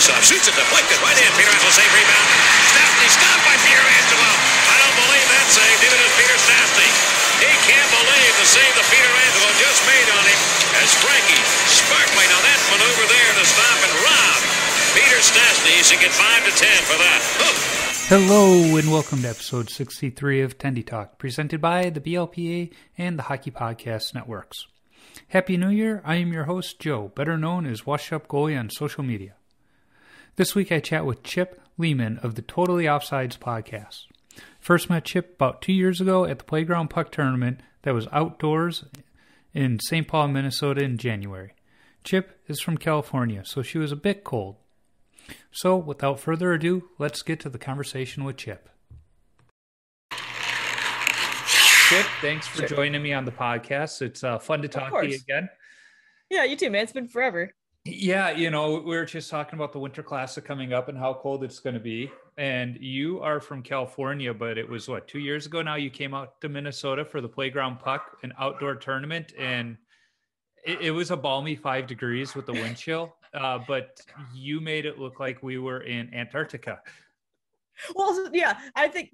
face-off. Shoots it, deflected, right in. Pietrangelo save, rebound. Stastny stopped by Pietrangelo. I don't believe that save. Neither does Peter Stastny. He can't believe the save that Pietrangelo just made on him as Frankie sparkly. Now that maneuver there to stop and rob Peter Stastny. Should get 5 to 10 for that. Hello and welcome to episode 63 of Tendy Talk, presented by the BLPA and the Hockey Podcast Networks. Happy New Year, I am your host Joe, better known as Washed Up Goalie on social media. This week I chat with Chip Lehman of the Totally Offsides podcast. First met Chip about 2 years ago at the Playground Puck Tournament that was outdoors in St. Paul, Minnesota in January. Chip is from California, so she was a bit cold. So, without further ado, let's get to the conversation with Chip. Chip, thanks for joining me on the podcast. It's fun to talk to you again. Yeah, you too, man. It's been forever. Yeah, you know, we were just talking about the Winter Classic coming up and how cold it's going to be. And you are from California, but it was, 2 years ago now you came out to Minnesota for the Playground Puck, an outdoor tournament, and it was a balmy 5 degrees with the wind chill. But you made it look like we were in Antarctica. Well, yeah, I think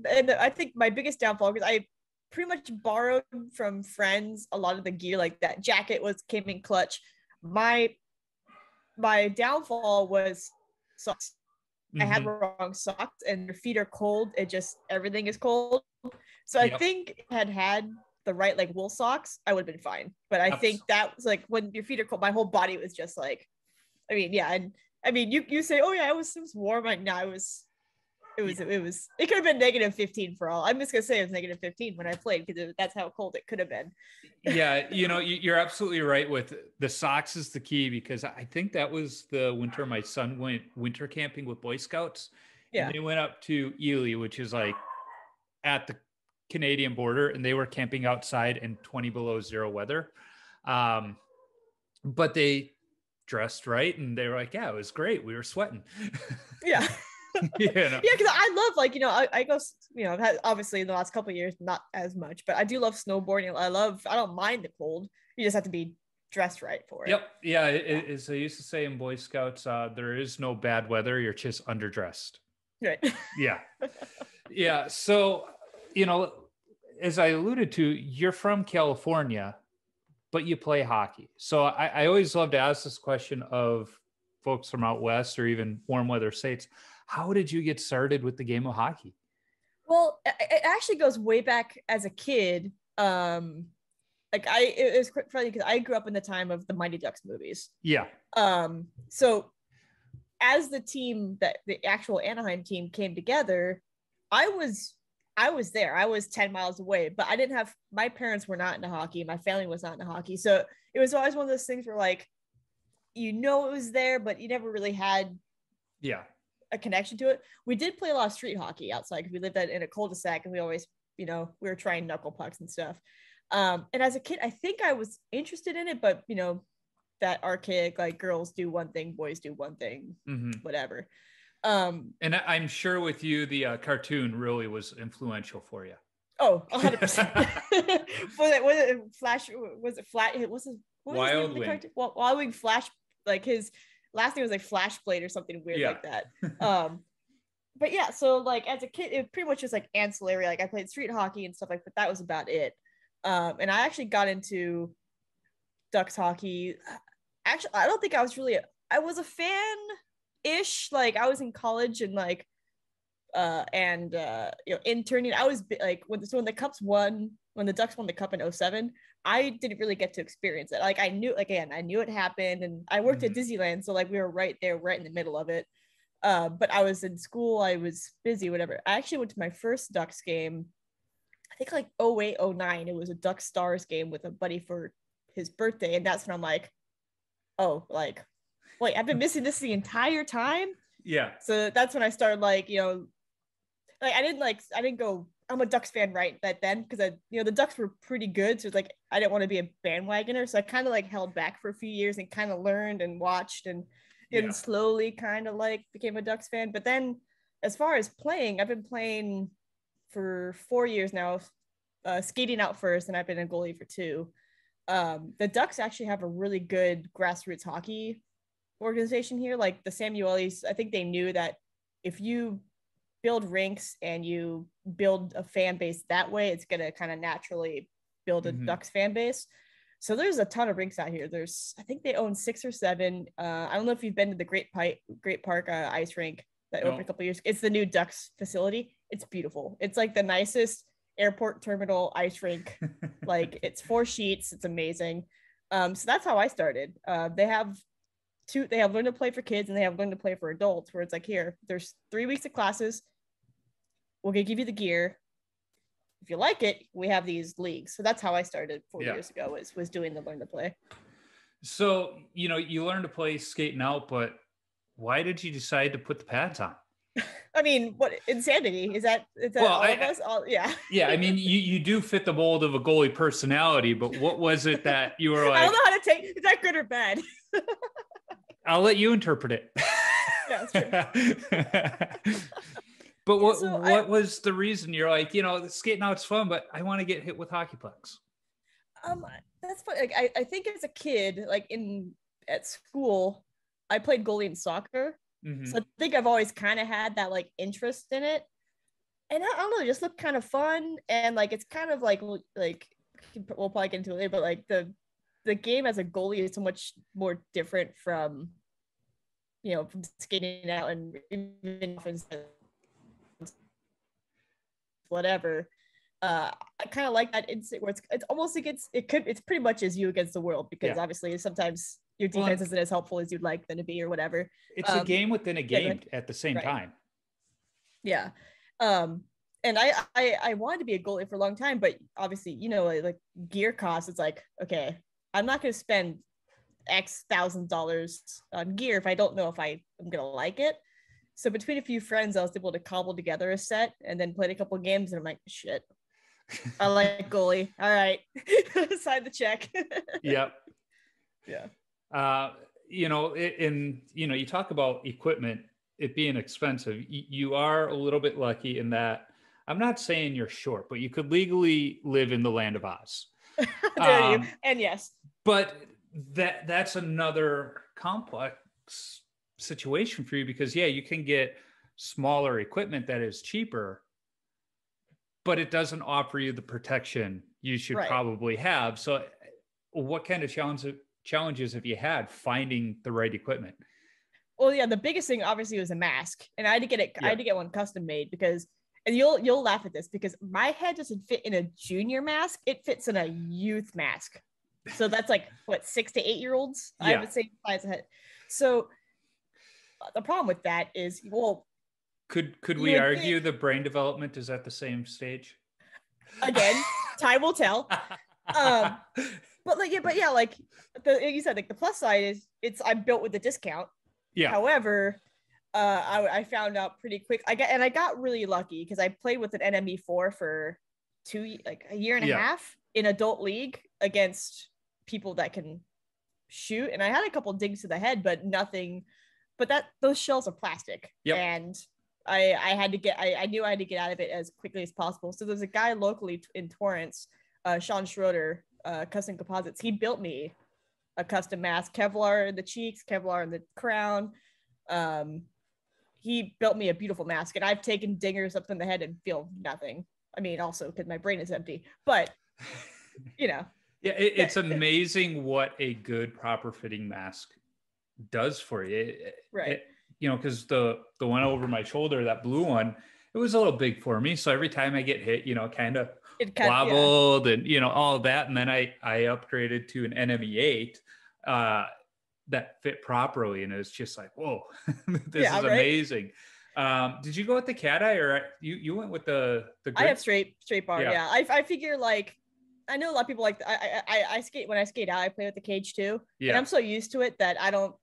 my biggest downfall, because I pretty much borrowed from friends a lot of the gear, like that jacket came in clutch. My downfall was socks. Mm-hmm. I had the wrong socks, and your feet are cold. Everything is cold. So I think had the right like wool socks, I would have been fine. But I think that was like when your feet are cold, my whole body was just like. I mean, yeah, and I mean, you say, oh yeah, it was warm. Like, no, it could have been negative 15 for all. I'm just gonna say it was negative 15 when I played because that's how cold it could have been. Yeah, you know, you're absolutely right with the socks is the key, because I think that was the winter my son went winter camping with Boy Scouts. Yeah, and they went up to Ely, which is like at the Canadian border, and they were camping outside in 20 below zero weather. But they dressed right, and they were like, yeah, it was great, we were sweating. Yeah. You know? Yeah, because I love, like, you know, I go, you know, I've had, obviously in the last couple of years not as much, but I do love snowboarding. I don't mind the cold. You just have to be dressed right for it. Yep. Yeah, as I used to say in Boy Scouts, there is no bad weather, you're just underdressed. Right. Yeah. Yeah, so, you know, as I alluded to, you're from California, but you play hockey. So I always love to ask this question of folks from out west or even warm weather states. How did you get started with the game of hockey? Well, it actually goes way back as a kid. It was quite funny because I grew up in the time of the Mighty Ducks movies. Yeah. So as the actual Anaheim team came together, I was there. I was 10 miles away, but my parents were not into hockey. My family was not into hockey. So it was always one of those things where, like, you know, it was there, but you never really had a connection to it. We did play a lot of street hockey outside because we lived in a cul-de-sac, and we always, you know, we were trying knuckle pucks and stuff. And as a kid, I think I was interested in it, but, you know, that archaic, like, girls do one thing, boys do one thing, whatever. And I'm sure with you, the cartoon really was influential for you. Oh, 100%. Wild Wing. Wild Wing Flash, like his last name was like Flashblade or something weird like that. But yeah, so like as a kid, it pretty much just like ancillary. Like I played street hockey and stuff like, but that was about it. And I actually got into Ducks hockey. Actually, I don't think I was a fan ish. Like I was in college and like interning. I was like when the Ducks won the cup in 2007, I didn't really get to experience it. Like I knew it happened, and I worked at Disneyland, so like we were right there, right in the middle of it. But I was in school, I was busy, whatever. I actually went to my first Ducks game, I think like 2008, 2009. It was a Ducks Stars game with a buddy for his birthday, and that's when I'm like, oh, like, wait, I've been missing this the entire time. Yeah. So that's when I started, like, you know, like I didn't go, I'm a Ducks fan right then, because the Ducks were pretty good, so it's like I didn't want to be a bandwagoner, so I kind of like held back for a few years and kind of learned and watched and slowly kind of like became a Ducks fan. But then as far as playing, I've been playing for 4 years now, skating out first, and I've been a goalie for 2. The Ducks actually have a really good grassroots hockey organization here, like the Samuelis. I think they knew that if you build rinks and you build a fan base that way, it's going to kind of naturally build a Ducks fan base. So there's a ton of rinks out here. I think they own 6 or 7. I don't know if you've been to the Great Park ice rink that opened a couple years. It's the new Ducks facility. It's beautiful. It's like the nicest airport terminal ice rink. Like it's 4 sheets. It's amazing. So that's how I started. They have Learn to Play for kids and they have Learn to Play for adults, where it's like, here, there's 3 weeks of classes. We're going to give you the gear. If you like it, we have these leagues. So that's how I started 4 years ago, was doing the Learn to Play. So, you learned to play skating out, but why did you decide to put the pads on? I mean, what insanity is that? All of us? Yeah. Yeah. I mean, you do fit the mold of a goalie personality, but what was it that you were like? I don't know how to take, is that good or bad? I'll let you interpret it. Yeah, that's true. But what was the reason you're like, skating out's fun, but I want to get hit with hockey pucks? That's fun. Like, I think as a kid, like at school, I played goalie in soccer. So I think I've always kind of had that like interest in it. And I don't know, it just looked kind of fun. And like, it's kind of like we'll probably get into it later, but like the game as a goalie is so much more different from, from skating out and even whatever. I kind of like that instinct where it's almost like it's pretty much as you against the world, because obviously sometimes your defense isn't as helpful as you'd like them to be or whatever. It's a game within a game at the same time. Yeah. And I wanted to be a goalie for a long time, but obviously, like gear costs, it's like, okay, I'm not going to spend X $1,000s on gear if I don't know if I'm going to like it. So between a few friends, I was able to cobble together a set and then played a couple games, and I'm like, shit, I like goalie. All right. Sign the check. Yep. Yeah. You talk about equipment, it being expensive. You are a little bit lucky in that, I'm not saying you're short, but you could legally live in the land of Oz. There you. And yes. But that's another complex situation for you, because you can get smaller equipment that is cheaper, but it doesn't offer you the protection you should probably have. So what kind of challenges have you had finding the right equipment? Well, yeah, the biggest thing obviously was a mask, and I had to get it. I had to get one custom made because, and you'll laugh at this, because my head doesn't fit in a junior mask; it fits in a youth mask. So that's like what, 6 to 8 year olds. I have the same size head. So the problem with that is, could we argue the brain development is at the same stage? Again, time will tell. But like you said, like the plus side is I'm built with a discount. Yeah. However, I found out pretty quick. I got really lucky because I played with an NME4 for a year and a half in adult league against people that can shoot, and I had a couple dings to the head, but nothing. But those shells are plastic, and I knew I had to get out of it as quickly as possible. So there's a guy locally in Torrance, Sean Schroeder, Custom Composites. He built me a custom mask, Kevlar in the cheeks, Kevlar in the crown. He built me a beautiful mask, and I've taken dingers up in the head and feel nothing. I mean, also because my brain is empty, but it's amazing what a good proper fitting mask does for you. Because the one over my shoulder, that blue one, it was a little big for me. So every time I get hit, kind of wobbled and, all of that. And then I upgraded to an NME8 that fit properly. And it was just like, whoa, this is amazing. Did you go with the cat eye, or you went with the grip? I have straight bar. Yeah. I figure, like, I know a lot of people like, I skate, when I skate out, I play with the cage too. Yeah. And I'm so used to it that I don't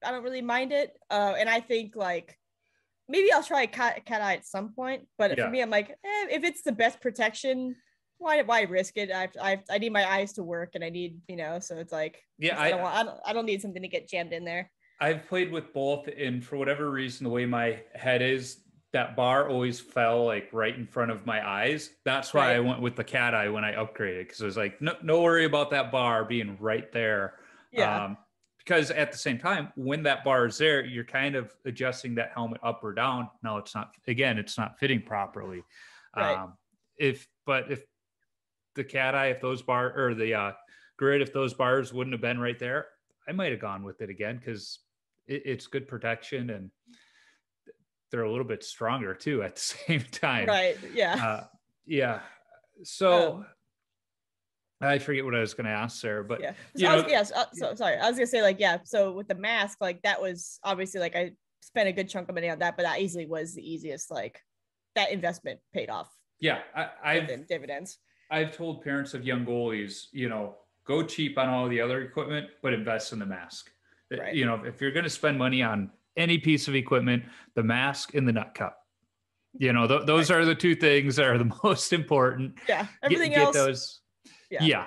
really mind it. And I think, like, maybe I'll try cat eye at some point, but for me, I'm like, if it's the best protection, why risk it? I need my eyes to work, and I need, so it's like, I don't need something to get jammed in there. I've played with both, and for whatever reason, the way my head is, that bar always fell like right in front of my eyes. That's why I went with the cat eye when I upgraded, because it was like, no worry about that bar being right there. Yeah. because at the same time, when that bar is there, you're kind of adjusting that helmet up or down. No, it's not. Again, it's not fitting properly. Right. If the cat eye, if those bar or the grid, if those bars wouldn't have been right there, I might have gone with it again because it's good protection and they're a little bit stronger too at the same time. Right. Yeah. Yeah. So I forget what I was going to ask Sarah, but yeah. So sorry. I was going to say like, yeah. So with the mask, like that was obviously like I spent a good chunk of money on that, but that easily was the easiest, like that investment paid off. Yeah. I've dividends. I've told parents of young goalies, go cheap on all the other equipment, but invest in the mask. Right. If you're going to spend money on any piece of equipment, the mask and the nut cup, those are the two things that are the most important. Yeah. Everything else. Those. Yeah.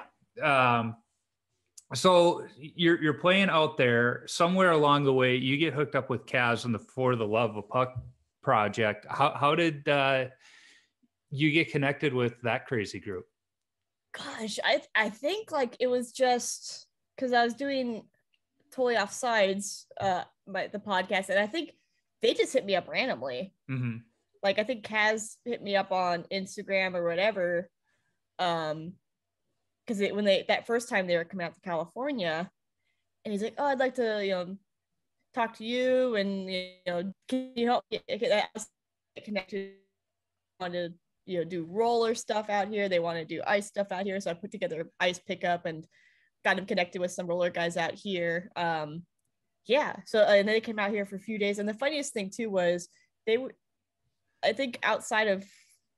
So you're playing out there. Somewhere along the way, you get hooked up with Kaz on the For the Love of Puck project. How did you get connected with that crazy group? Gosh, I think like it was just because I was doing Totally Offsides, the podcast, and I think they just hit me up randomly. Mm-hmm. Like I think Kaz hit me up on Instagram or whatever, because when that first time they were coming out to California, and he's like, "Oh, I'd like to talk to you, and can you help get connected? I want to do roller stuff out here. They want to do ice stuff out here, so I put together ice pickup and got him connected with some roller guys out here. So and then they came out here for a few days, and the funniest thing too was I think outside of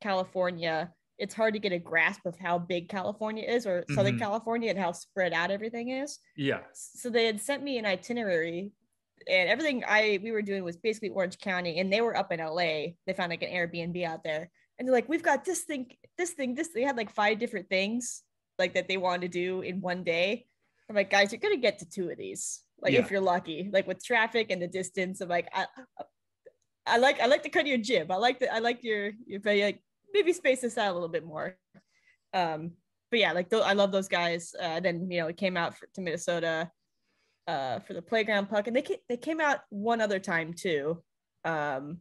California, it's hard to get a grasp of how big California is, or Southern California, and how spread out everything is. Yeah. So they had sent me an itinerary, and everything we were doing was basically Orange County, and they were up in LA. They found like an Airbnb out there, and they're like, "We've got this thing." They had like 5 different things like that they wanted to do in one day. I'm like, guys, you're gonna get to 2 of these, like if you're lucky. Like with traffic and the distance, I'm like, I like to cut your jib. I like your like maybe space this out a little bit more. But yeah, like I love those guys. Then it came out to Minnesota for the playground puck, and they came out one other time too, to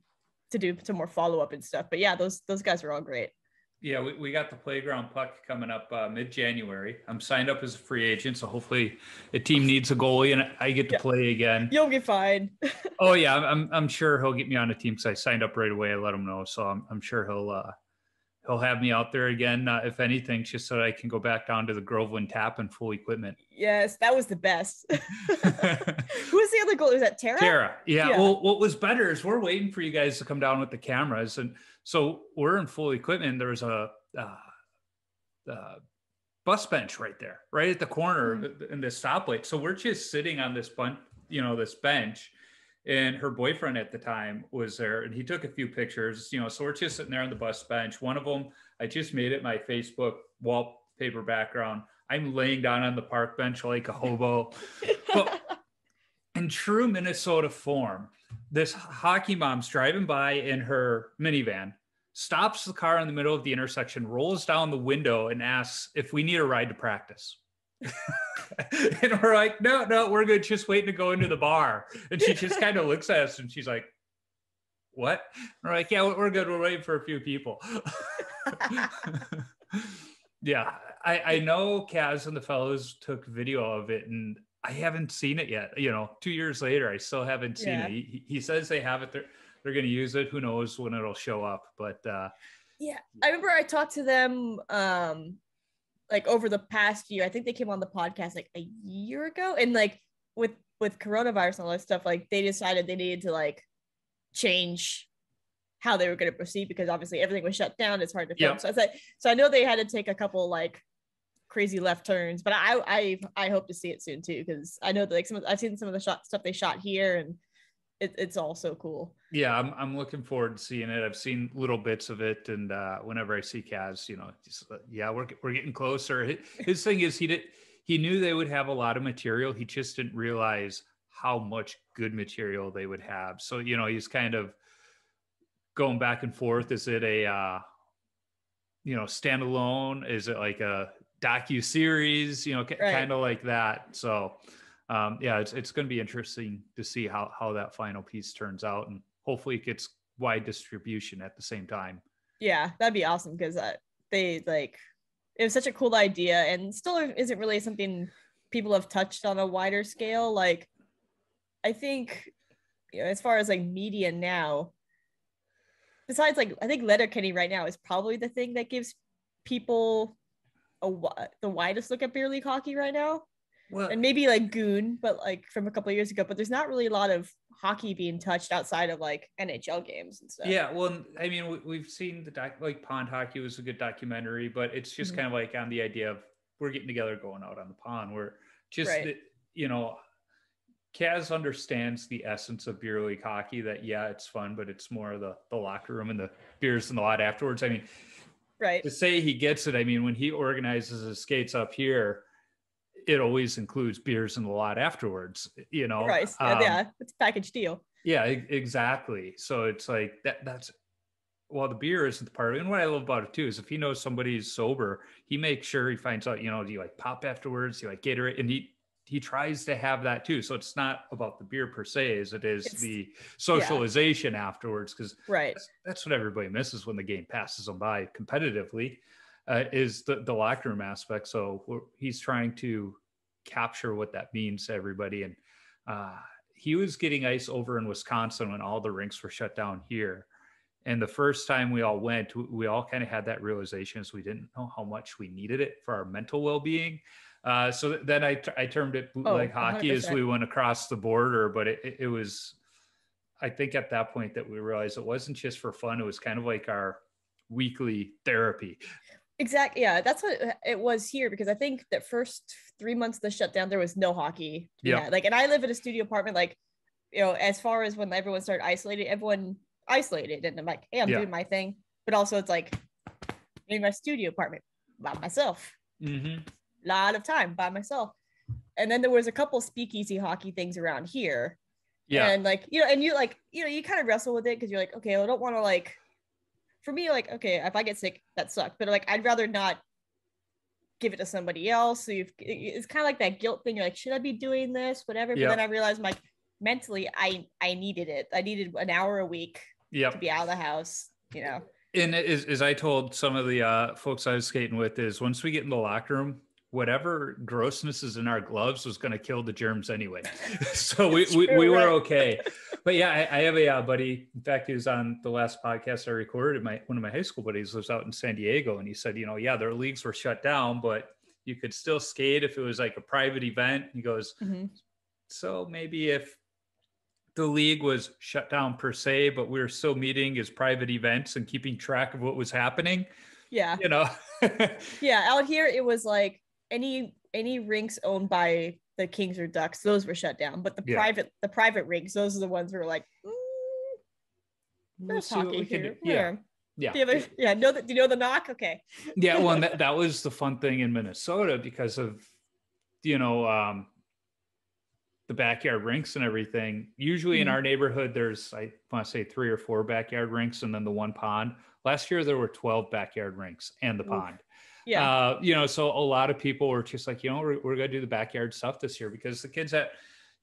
do some more follow up and stuff. But yeah, those guys were all great. Yeah, we got the playground puck coming up mid-January. I'm signed up as a free agent, so hopefully a team needs a goalie and I get to play again. You'll be fine. Oh yeah, I'm sure he'll get me on a team because I signed up right away. I let him know, so I'm sure he'll have me out there again. If anything, just so that I can go back down to the Groveland tap and full equipment. Yes, that was the best. Who was the other goalie? Was that Tara? Tara, yeah. Well, what was better is we're waiting for you guys to come down with the cameras, and so we're in full equipment. There's a bus bench right there, right at the corner in the stoplight. So we're just sitting on this this bench, and her boyfriend at the time was there, and he took a few pictures. So we're just sitting there on the bus bench. One of them, I just made it my Facebook wallpaper background. I'm laying down on the park bench like a hobo. But in true Minnesota form, this hockey mom's driving by in her minivan, stops the car in the middle of the intersection, rolls down the window, and asks if we need a ride to practice. And we're like, no, we're good. Just waiting to go into the bar. And she just kind of looks at us and she's like, what? And we're like, yeah, we're good. We're waiting for a few people. Yeah, I know Kaz and the fellows took video of it, and I haven't seen it yet. 2 years later, I still haven't seen it. He says they have it. They're going to use it. Who knows when it'll show up? But yeah, I remember I talked to them like over the past year. I think they came on the podcast like a year ago, and like with coronavirus and all that stuff, like they decided they needed to like change how they were going to proceed because obviously everything was shut down. It's hard to film. So I know they had to take a couple like crazy left turns, but I hope to see it soon too, because I know that like I've seen some of the stuff they shot here, and it's all so cool. Yeah, I'm looking forward to seeing it. I've seen little bits of it, and whenever I see Kaz, we're getting closer. His thing is he knew they would have a lot of material. He just didn't realize how much good material they would have. So he's kind of going back and forth. Is it a standalone? Is it like a docu-series? Kind of like that. So It's going to be interesting to see how that final piece turns out, and hopefully it gets wide distribution at the same time. Yeah, that'd be awesome because it was such a cool idea, and still isn't really something people have touched on a wider scale. Like, I think, as far as like media now, besides like I think Letterkenny right now is probably the thing that gives people the widest look at beer league hockey right now. Well, and maybe like Goon, but like from a couple of years ago. But there's not really a lot of hockey being touched outside of like NHL games and stuff. Yeah, well, I mean, we've seen like Pond Hockey was a good documentary, but it's just kind of like on the idea of we're getting together, going out on the pond. We're just, right. Kaz understands the essence of beer league hockey. That it's fun, but it's more of the locker room and the beers and the lot afterwards. I mean, right. To say he gets it, I mean, when he organizes his skates up here, it always includes beers in the lot afterwards, Right. It's a package deal. Yeah, exactly. So it's like that's the beer isn't the part of it. And what I love about it too is if he knows somebody's sober, he makes sure he finds out, do you like pop afterwards? Do you like Gatorade? And he tries to have that too. So it's not about the beer per se as it is the socialization afterwards, because that's what everybody misses when the game passes them by competitively. Is the locker room aspect. So he's trying to capture what that means to everybody. And he was getting ice over in Wisconsin when all the rinks were shut down here. And the first time we all went, we all kind of had that realization as we didn't know how much we needed it for our mental well-being. So then I termed it bootleg hockey 100%. As we went across the border, but it was, I think at that point that we realized it wasn't just for fun. It was kind of like our weekly therapy. Exactly. Yeah, that's what it was here, because I think that first 3 months of the shutdown, there was no hockey. Yeah. Like, and I live in a studio apartment, like, as far as when everyone started isolated, everyone isolated. And I'm like, hey, I'm doing my thing. But also it's like in my studio apartment by myself. A lot of time by myself. And then there was a couple speakeasy hockey things around here. Yeah. And like, and you like, you kind of wrestle with it because you're like, okay, I don't want to like, for me, like, okay, if I get sick, that sucks. But like, I'd rather not give it to somebody else. So it's kind of like that guilt thing. You're like, should I be doing this? Whatever. But then I realized, like, mentally, I needed it. I needed an hour a week to be out of the house, And as I told some of the folks I was skating with, is once we get in the locker room, whatever grossness is in our gloves was going to kill the germs anyway. So we were okay. But yeah, I have a buddy. In fact, he was on the last podcast I recorded. One of my high school buddies lives out in San Diego, and he said, their leagues were shut down, but you could still skate if it was like a private event. He goes, so maybe if the league was shut down per se, but we were still meeting as private events and keeping track of what was happening. Yeah. Yeah. Out here, it was like any rinks owned by the Kings or Ducks, those were shut down. But the private rinks, those are the ones who were like, there's hockey here. Yeah. Do you know the knock? Okay. Yeah. Well, and that was the fun thing in Minnesota because of, the backyard rinks and everything. Usually in our neighborhood, there's, I want to say 3 or 4 backyard rinks and then the one pond. Last year, there were 12 backyard rinks and the pond. Yeah. So a lot of people were just like, we're going to do the backyard stuff this year, because the kids that,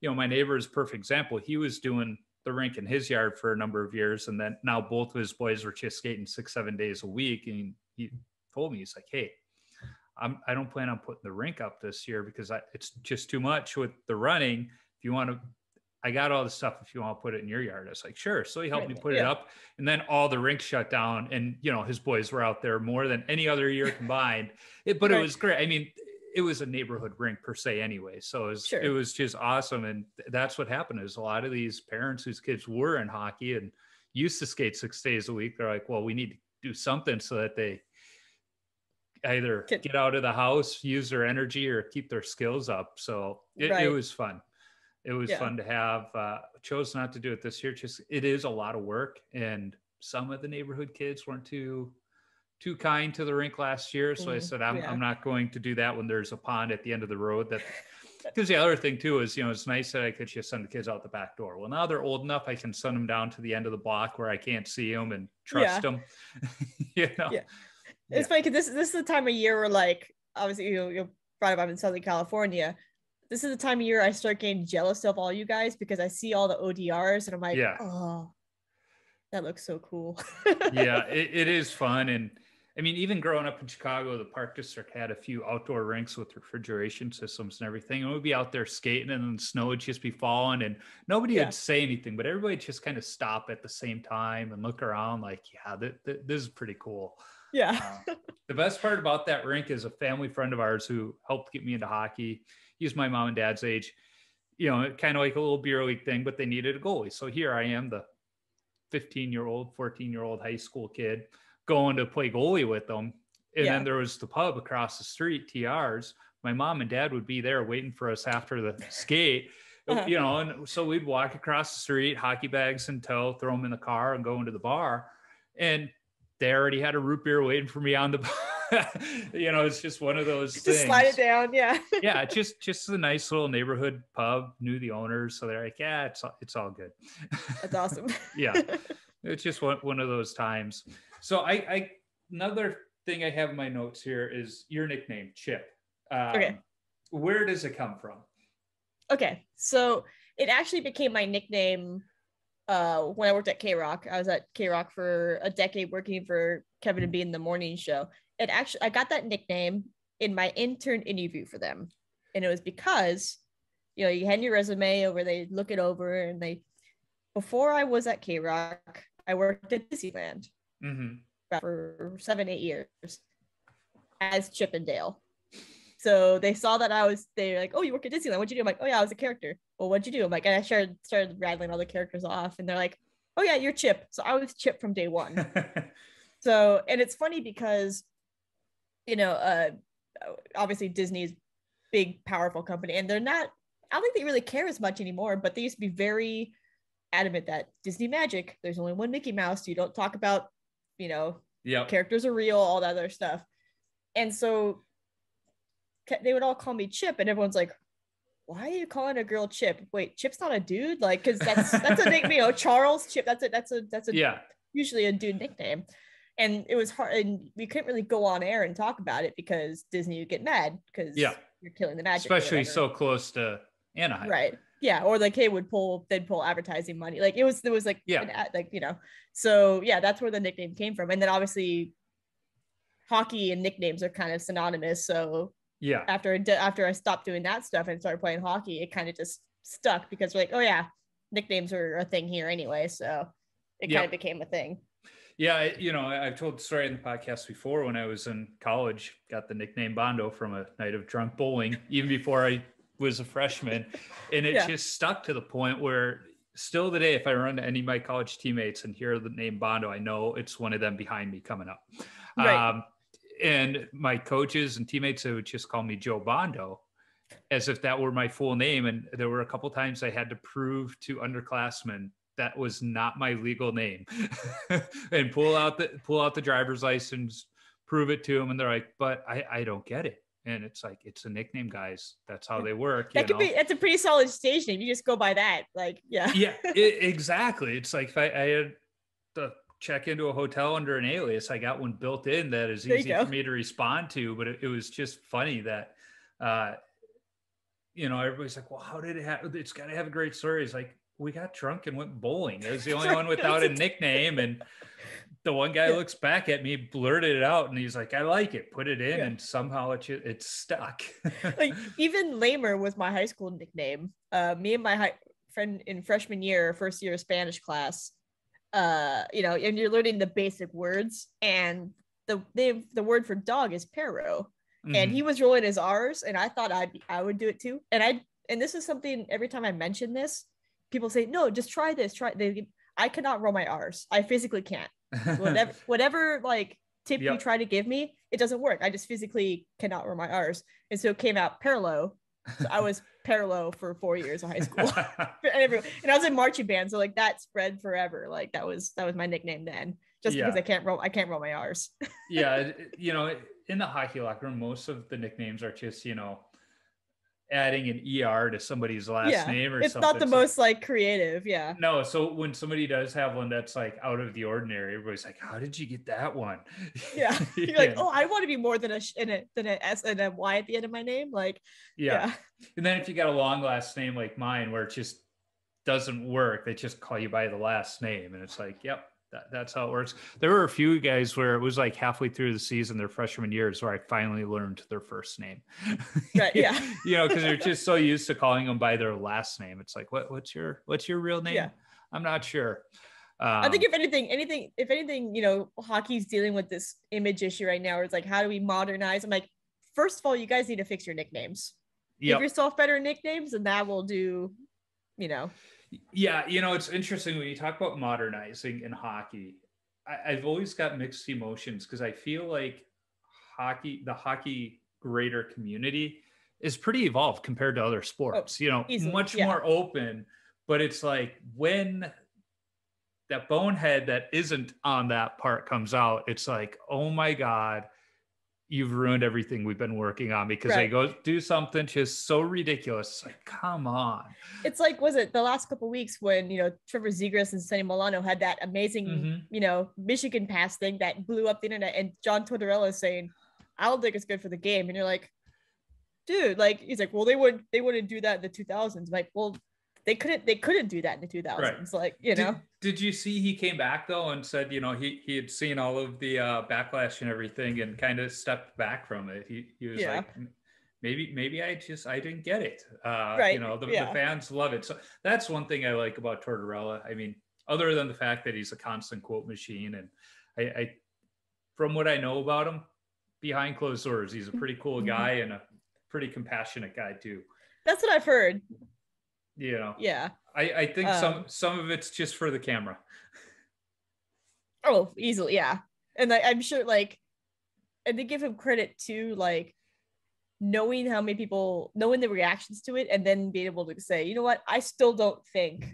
my neighbor is a perfect example. He was doing the rink in his yard for a number of years. And then now both of his boys were just skating 6-7 days a week. And he told me, he's like, hey, I don't plan on putting the rink up this year because it's just too much with the running. If you want to, I got all the stuff if you want to put it in your yard. I was like, sure. So he helped me put it up, and then all the rinks shut down, and his boys were out there more than any other year combined. It was great. I mean, it was a neighborhood rink per se anyway. So it was just awesome. And that's what happened is a lot of these parents whose kids were in hockey and used to skate 6 days a week, they're like, well, we need to do something so that they either get out of the house, use their energy, or keep their skills up. So it was fun. It was fun to have. Chose not to do it this year. Just it is a lot of work, and some of the neighborhood kids weren't too kind to the rink last year. So I said, I'm not going to do that when there's a pond at the end of the road. That because the other thing too is it's nice that I could just send the kids out the back door. Well, now they're old enough, I can send them down to the end of the block where I can't see them and trust them. It's funny because this is the time of year where, like, obviously you brought up, I'm in Southern California. this is the time of year I start getting jealous of all you guys because I see all the ODRs and I'm like, Yeah. oh, that looks so cool. Yeah, it is fun. And I mean, even growing up in Chicago, the park district had a few outdoor rinks with refrigeration systems and everything. And we'd be out there skating and then the snow would just be falling and nobody Yeah. would say anything, but everybody would just kind of stop at the same time and look around like, yeah, this is pretty cool. Yeah. The best part about that rink is a family friend of ours who helped get me into hockey. He's my mom and dad's age, kind of like a little beer league thing, but they needed a goalie. So here I am, the 15-year-old, 14-year-old high school kid going to play goalie with them. And then there was the pub across the street, TR's. My mom and dad would be there waiting for us after the skate, and so we'd walk across the street, hockey bags in tow, throw them in the car and go into the bar. And they already had a root beer waiting for me on the it's just one of those things. Just slide it down. Yeah. Yeah. Just a nice little neighborhood pub, knew the owners. So they're like, yeah, it's all good. That's awesome. Yeah. It's just one of those times. So I another thing I have in my notes here is your nickname, Chip. Okay. Where does it come from? Okay. So it actually became my nickname when I worked at K-Rock. I was at K-Rock for a decade working for Kevin and Bean in the morning show. I got that nickname in my intern interview for them. And it was because, you hand your resume over, they look it over and before I was at K-Rock, I worked at Disneyland for 7-8 years as Chip and Dale. So they saw that they're like, oh, you work at Disneyland. What'd you do? I'm like, oh yeah, I was a character. Well, what'd you do? I'm like, and I started rattling all the characters off and they're like, oh yeah, you're Chip. So I was Chip from day one. So, and it's funny because, obviously Disney's big, powerful company and I don't think they really care as much anymore, but they used to be very adamant that Disney magic, there's only one Mickey Mouse. You don't talk about, characters are real, all that other stuff. And so they would all call me Chip and everyone's like, why are you calling a girl Chip? Wait, Chip's not a dude? Like, cause that's a nickname, Charles Chip. That's usually a dude nickname. And it was hard and we couldn't really go on air and talk about it because Disney would get mad because you're killing the magic. Especially so close to Anaheim. Right. Yeah. Or like, hey, they'd pull advertising money. Like there was like, so yeah, that's where the nickname came from. And then obviously hockey and nicknames are kind of synonymous. So yeah, after I stopped doing that stuff and started playing hockey, it kind of just stuck because we're like, oh yeah, nicknames are a thing here anyway. So it kind of became a thing. Yeah. I've told the story in the podcast before when I was in college, got the nickname Bondo from a night of drunk bowling, even before I was a freshman. And it just stuck to the point where still today, if I run to any of my college teammates and hear the name Bondo, I know it's one of them behind me coming up. Right. And my coaches and teammates, they would just call me Joe Bondo as if that were my full name. And there were a couple times I had to prove to underclassmen that was not my legal name and pull out the driver's license, prove it to them. And they're like, but I don't get it. And it's like, it's a nickname, guys. That's how they work. That's a pretty solid stage name. You just go by that. Like, yeah. Yeah, exactly. It's like if I had to check into a hotel under an alias, I got one built in that is easy for me to respond to. But it was just funny that, everybody's like, well, how did it happen? It's got to have a great story. It's like, we got drunk and went bowling. It was the only one without a nickname. And the one guy looks back at me, blurted it out, and he's like, I like it, put it in. And somehow it stuck. Like even Lamer was my high school nickname. Me and my friend in freshman year, first year of Spanish class, and you're learning the basic words. And the word for dog is perro. Mm-hmm. And he was rolling his R's, and I thought I would do it too. And this is something every time I mention this, people say, no, just try this. I cannot roll my R's. I physically can't. Whatever like tip you try to give me, it doesn't work. I just physically cannot roll my R's. And so it came out Perlo. So I was Perlo for 4 years of high school. and I was in marching band. So like that spread forever. Like that was my nickname then, just because I can't roll my R's. Yeah. In the hockey locker room, most of the nicknames are just, adding an ER to somebody's last name or it's something. It's not the most like creative. Yeah. No. So when somebody does have one that's like out of the ordinary, everybody's like, how did you get that one? Yeah. You're like, oh, I want to be more than than an S and a Y at the end of my name. Like, yeah. And then if you got a long last name like mine, where it just doesn't work, they just call you by the last name. And it's like, yep, that's how it works. There were a few guys where it was like halfway through the season, their freshman years, where I finally learned their first name. Right. Yeah. Because they're just so used to calling them by their last name. It's like, what's your real name? Yeah. I'm not sure. I think if anything, hockey's dealing with this image issue right now. Where it's like, how do we modernize? I'm like, first of all, you guys need to fix your nicknames. Give yourself better nicknames, and that will do, Yeah, it's interesting when you talk about modernizing in hockey. I've always got mixed emotions because I feel like the hockey greater community is pretty evolved compared to other sports. Easily, much more open. But it's like when that bonehead that isn't on that part comes out, it's like, oh my God, you've ruined everything we've been working on, because they go do something just so ridiculous. It's like, come on. It's like, was it the last couple of weeks when, Trevor Zegras and Sonny Milano had that amazing, Michigan pass thing that blew up the internet, and John Tortorella is saying, I don't think it's good for the game. And you're like, dude, like, he's like, well, they wouldn't do that in the 2000s. I'm like, well, they couldn't do that in the 2000s. Right. Like, Did you see he came back though and said, he had seen all of the backlash and everything and kind of stepped back from it. He was like, maybe I didn't get it. The fans love it. So that's one thing I like about Tortorella. I mean, other than the fact that he's a constant quote machine, and I from what I know about him behind closed doors, he's a pretty cool guy and a pretty compassionate guy too. That's what I've heard. Yeah. I think some of it's just for the camera. Oh, easily, yeah. And I'm sure, like, and they give him credit too, like, knowing how many people, knowing the reactions to it, and then being able to say, you know what, I still don't think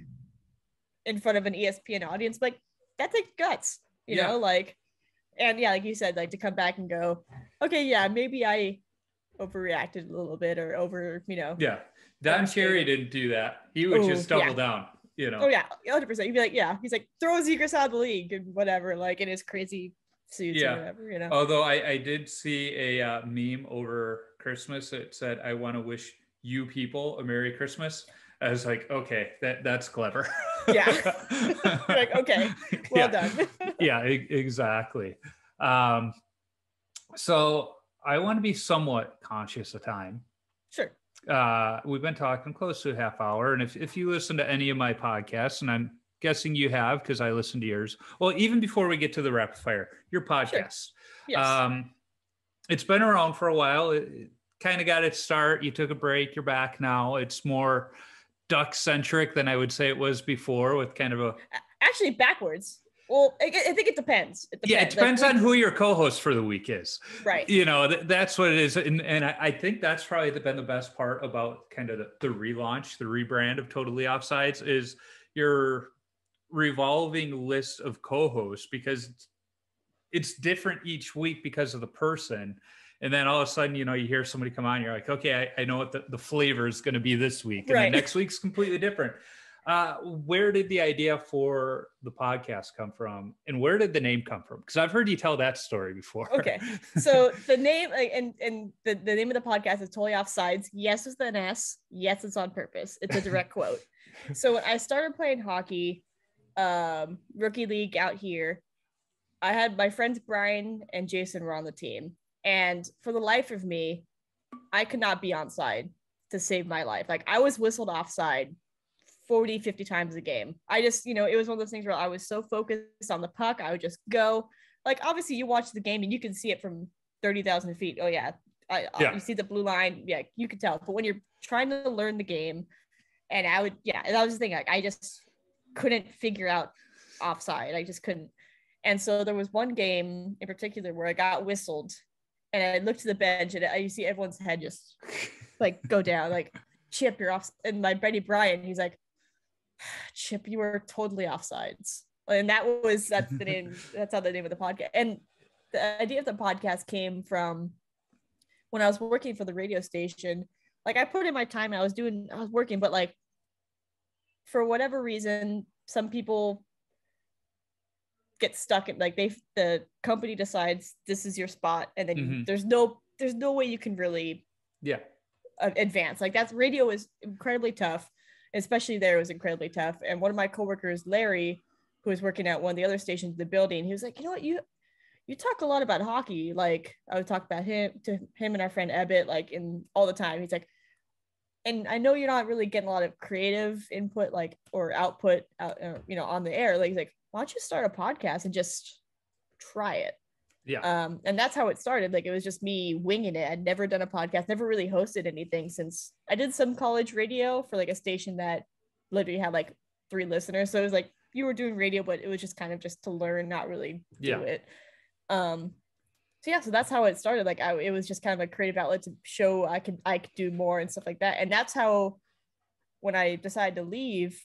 in front of an ESPN audience, like, that takes guts, you know, like, and like you said, like, to come back and go, okay, yeah, maybe I overreacted a little bit, or over, Yeah. Don Cherry didn't do that. He would just double down, Oh yeah, 100%. He'd be like, he's like, throw Zegras out of the league and whatever, like, in his crazy suits or whatever, Although I did see a meme over Christmas that said, I want to wish you people a Merry Christmas. I was like, okay, that's clever. Yeah. Like, okay, well done. Exactly. So I want to be somewhat conscious of time. Sure. We've been talking close to a half hour. And if you listen to any of my podcasts, and I'm guessing you have, because I listened to yours. Well, even before we get to the rapid fire, your podcast. Sure. Yes. It's been around for a while. It kind of got its start. You took a break. You're back now. It's more duck centric than I would say it was before, with kind of a... Actually, backwards. Well, I think it depends. It depends on who your co-host for the week is. Right. That's what it is. And I think that's probably been the best part about kind of the relaunch, the rebrand of Totally Offsides, is your revolving list of co-hosts, because it's different each week because of the person. And then all of a sudden, you hear somebody come on, you're like, okay, I know what the flavor is going to be this week. And then next week's completely different. Where did the idea for the podcast come from, and where did the name come from? Because I've heard you tell that story before. Okay, so the name, and the name of the podcast is Totally Offsides. Yes, it's an S. Yes, it's on purpose. It's a direct quote. So when I started playing hockey, rookie league out here, I had my friends Brian and Jason were on the team, and for the life of me, I could not be onside to save my life. Like, I was whistled offside 40, 50 times a game. I just, it was one of those things where I was so focused on the puck, I would just go. Like, obviously you watch the game and you can see it from 30,000 feet. Oh yeah. You see the blue line. Yeah, you can tell. But when you're trying to learn the game, and and that was the thing. Like, I just couldn't figure out offside. I just couldn't. And so there was one game in particular where I got whistled, and I looked to the bench, and you see everyone's head just like go down, like, Chip, you're off. And my buddy Brian, he's like, Chip, you were totally offsides. And that's the name. That's how the name of the podcast. And the idea of the podcast came from when I was working for the radio station. like I put in my time and I was working, but like for whatever reason, some people get stuck in like the company decides this is your spot, and then there's no way you can really advance. Like radio is incredibly tough, especially there was incredibly tough. And one of my coworkers, Larry, who was working at one of the other stations in the building, he was like, you know what, you talk a lot about hockey. Like I would talk about him and our friend Ebbett, like in all the time. He's like, and I know you're not really getting a lot of creative input, like, or output out, on the air. Like, he's like, why don't you start a podcast and just try it? Yeah. And that's how it started. Like, it was just me winging it. I'd never done a podcast, never really hosted anything since I did some college radio for like a station that literally had like 3 listeners. So it was like, you were doing radio, but it was just kind of just to learn, not really do it. So that's how it started. Like it was just kind of a creative outlet to show I could do more and stuff like that. And that's how, when I decided to leave,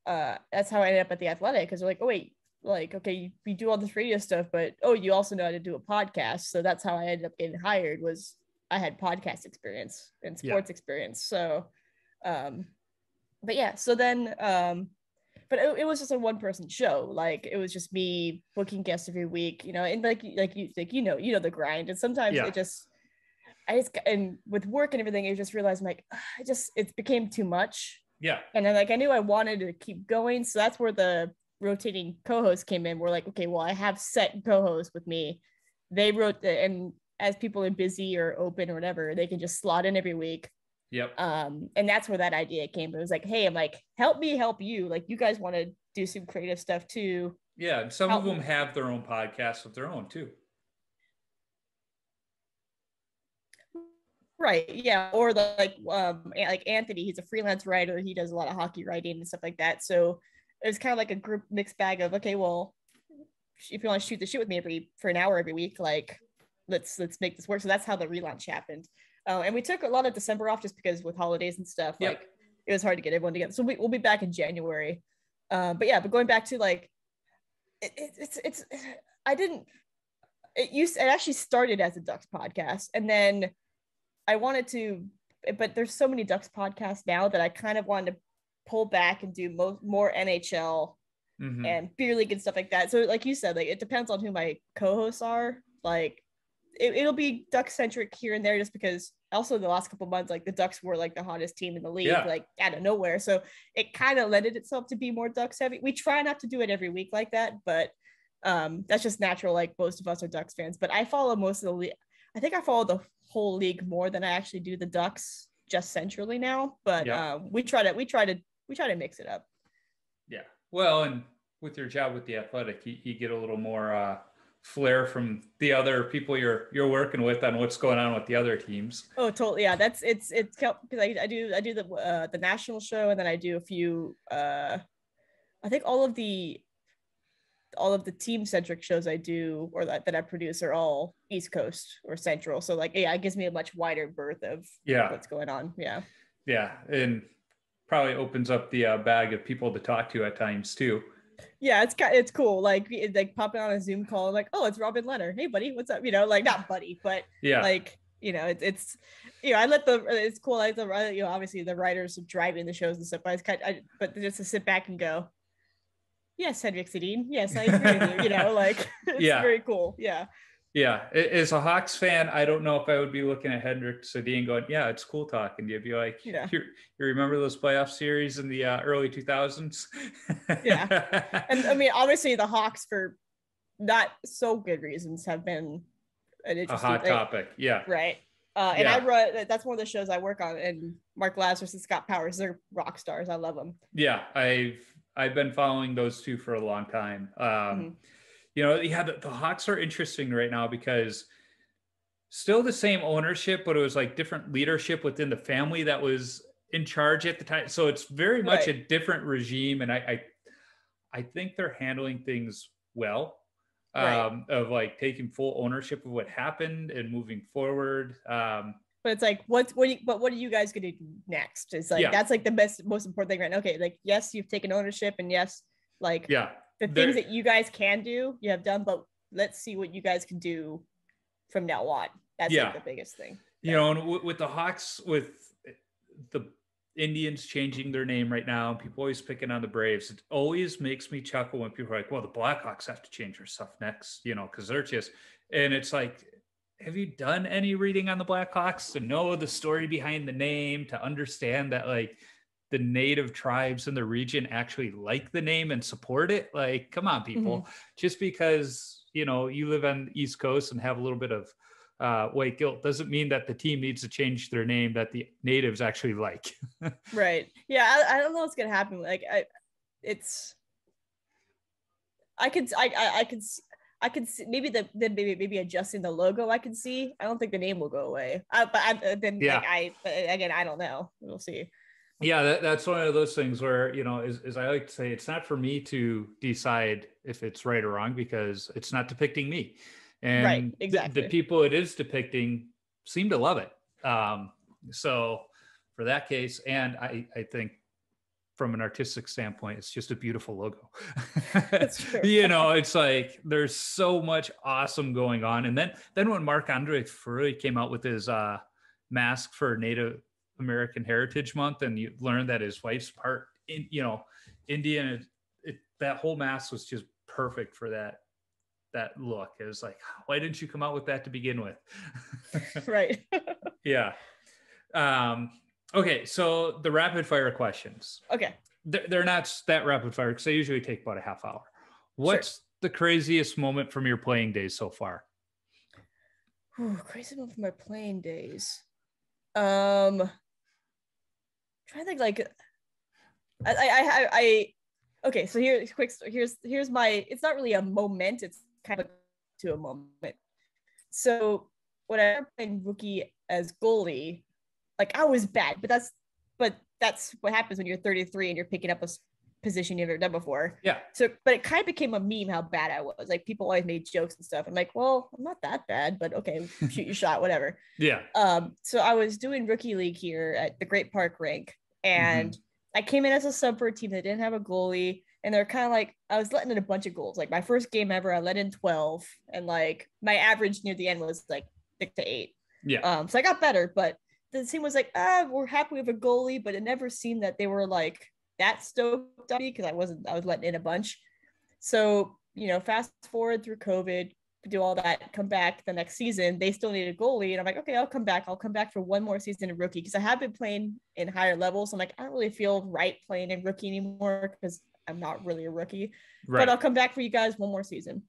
that's how I ended up at the Athletic, because they're like, oh wait, like, okay, you do all this radio stuff, but you also know how to do a podcast. So that's how I ended up getting hired, was I had podcast experience and sports experience. So but yeah, so then but it was just a 1-person show. Like it was just me booking guests every week, and like you the grind. And sometimes and with work and everything, I just realized, I'm like, it became too much. Yeah. And then like I knew I wanted to keep going. So that's where the rotating co-hosts came in. We're like, okay, well, I have set co-hosts with me. They wrote and as people are busy or open or whatever, they can just slot in every week. Yep. And that's where that idea came. It was like, hey, I'm like, help me help you. Like, you guys want to do some creative stuff too. Yeah, and some of them have their own podcasts of their own too. Right. Yeah. Or like Anthony, he's a freelance writer. He does a lot of hockey writing and stuff like that. So it was kind of like a group mixed bag of, okay, well, if you want to shoot the shit with me for an hour every week, like let's make this work. So that's how the relaunch happened. And we took a lot of December off just because with holidays and stuff, like it was hard to get everyone together. So we'll be back in January. But going back to like, it actually started as a Ducks podcast, and then I wanted to, but there's so many Ducks podcasts now that I kind of wanted to pull back and do more NHL and beer league and stuff like that. So like you said, like it depends on who my co-hosts are. Like it'll be Duck centric here and there, just because also the last couple of months, like the Ducks were like the hottest team in the league, like out of nowhere. So it kind of lended itself to be more Ducks heavy. We try not to do it every week like that, but that's just natural. Like most of us are Ducks fans, but I follow most of the league. I think I follow the whole league more than I actually do the Ducks just centrally now. But we try to mix it up. Yeah. Well, and with your job with the Athletic, you get a little more flair from the other people you're working with on what's going on with the other teams. Oh, totally. Yeah, it's because I do the national show, and then I do a few. I think all of the team centric shows I do or that I produce are all East Coast or Central. So like, it gives me a much wider berth of what's going on. Yeah. Yeah, and probably opens up the bag of people to talk to at times too. Yeah, it's cool. Like popping on a Zoom call, I'm like, oh, it's Robin Leonard. Hey, buddy, what's up? Like not buddy, but like it's it's cool. Like obviously the writers are driving the shows and stuff. But but just to sit back and go, yes, Cedric Sedin. Yes, I agree with you. Like it's very cool. Yeah. Yeah. As a Hawks fan, I don't know if I would be looking at Henrik Sedin going, yeah, it's cool talking to you. Be like, you remember those playoff series in the early 2000s? Yeah. And I mean, obviously the Hawks, for not so good reasons, have been an interesting hot topic. Yeah. Right. And I run, that's one of the shows I work on, and Mark Lazarus and Scott Powers, they're rock stars. I love them. Yeah. I've been following those two for a long time. The Hawks are interesting right now because still the same ownership, but it was like different leadership within the family that was in charge at the time. So it's very much a different regime. And I think they're handling things well, of like taking full ownership of what happened and moving forward. But it's like, what are you guys going to do next? It's like, that's like the most important thing right now. Okay. Like, yes, you've taken ownership, and yes, like, the things that you guys can do, you have done, but let's see what you guys can do from now on. That's like the biggest thing. And with the Hawks, with Indians changing their name right now, and people always picking on the Braves. It always makes me chuckle when people are like, well, the Blackhawks have to change their stuff next, because they're just, and it's like, have you done any reading on the Blackhawks to know the story behind the name, to understand that like the native tribes in the region actually like the name and support it? Like, come on, people. Just because, you live on the East Coast and have a little bit of white guilt doesn't mean that the team needs to change their name that the natives actually like. Right. Yeah. I don't know what's going to happen. Like I could see maybe adjusting the logo. I can see. I don't think the name will go away. But again, I don't know. We'll see. Yeah, that's one of those things where, as I like to say, it's not for me to decide if it's right or wrong because it's not depicting me. And right, exactly. the people it is depicting seem to love it. So for that case, and I think from an artistic standpoint, it's just a beautiful logo. That's true. It's like there's so much awesome going on. And then when Marc-Andre Fleury came out with his mask for Native American Heritage Month, and you learn that his wife's part Indian, that whole mask was just perfect for that look. It was like, why didn't you come out with that to begin with? Right. Yeah. Okay, so the rapid fire questions. Okay. They're not that rapid fire because they usually take about a half hour. What's the craziest moment from your playing days so far? Crazy moment from my playing days. Trying to think like okay, so here's my, it's not really a moment, it's kind of to a moment. So when I played rookie as goalie, like I was bad, but that's what happens when you're 33 and you're picking up a position you've never done before. Yeah. So, but it kind of became a meme how bad I was. Like people always made jokes and stuff. I'm like, well, I'm not that bad, but okay, shoot your shot, whatever. Yeah. So I was doing rookie league here at the Great Park Rink, and I came in as a sub for a team that didn't have a goalie, and they're kind of like, I was letting in a bunch of goals. Like my first game ever, I let in 12, and like my average near the end was like 6 to 8. Yeah. So I got better, but the team was like, we're happy with a goalie, but it never seemed that they were like that stoked on me because I was letting in a bunch. So, fast forward through COVID, do all that, come back the next season, they still need a goalie. And I'm like, okay, I'll come back for one more season of rookie because I have been playing in higher levels. So I'm like, I don't really feel right playing in rookie anymore because I'm not really a rookie. Right. But I'll come back for you guys one more season.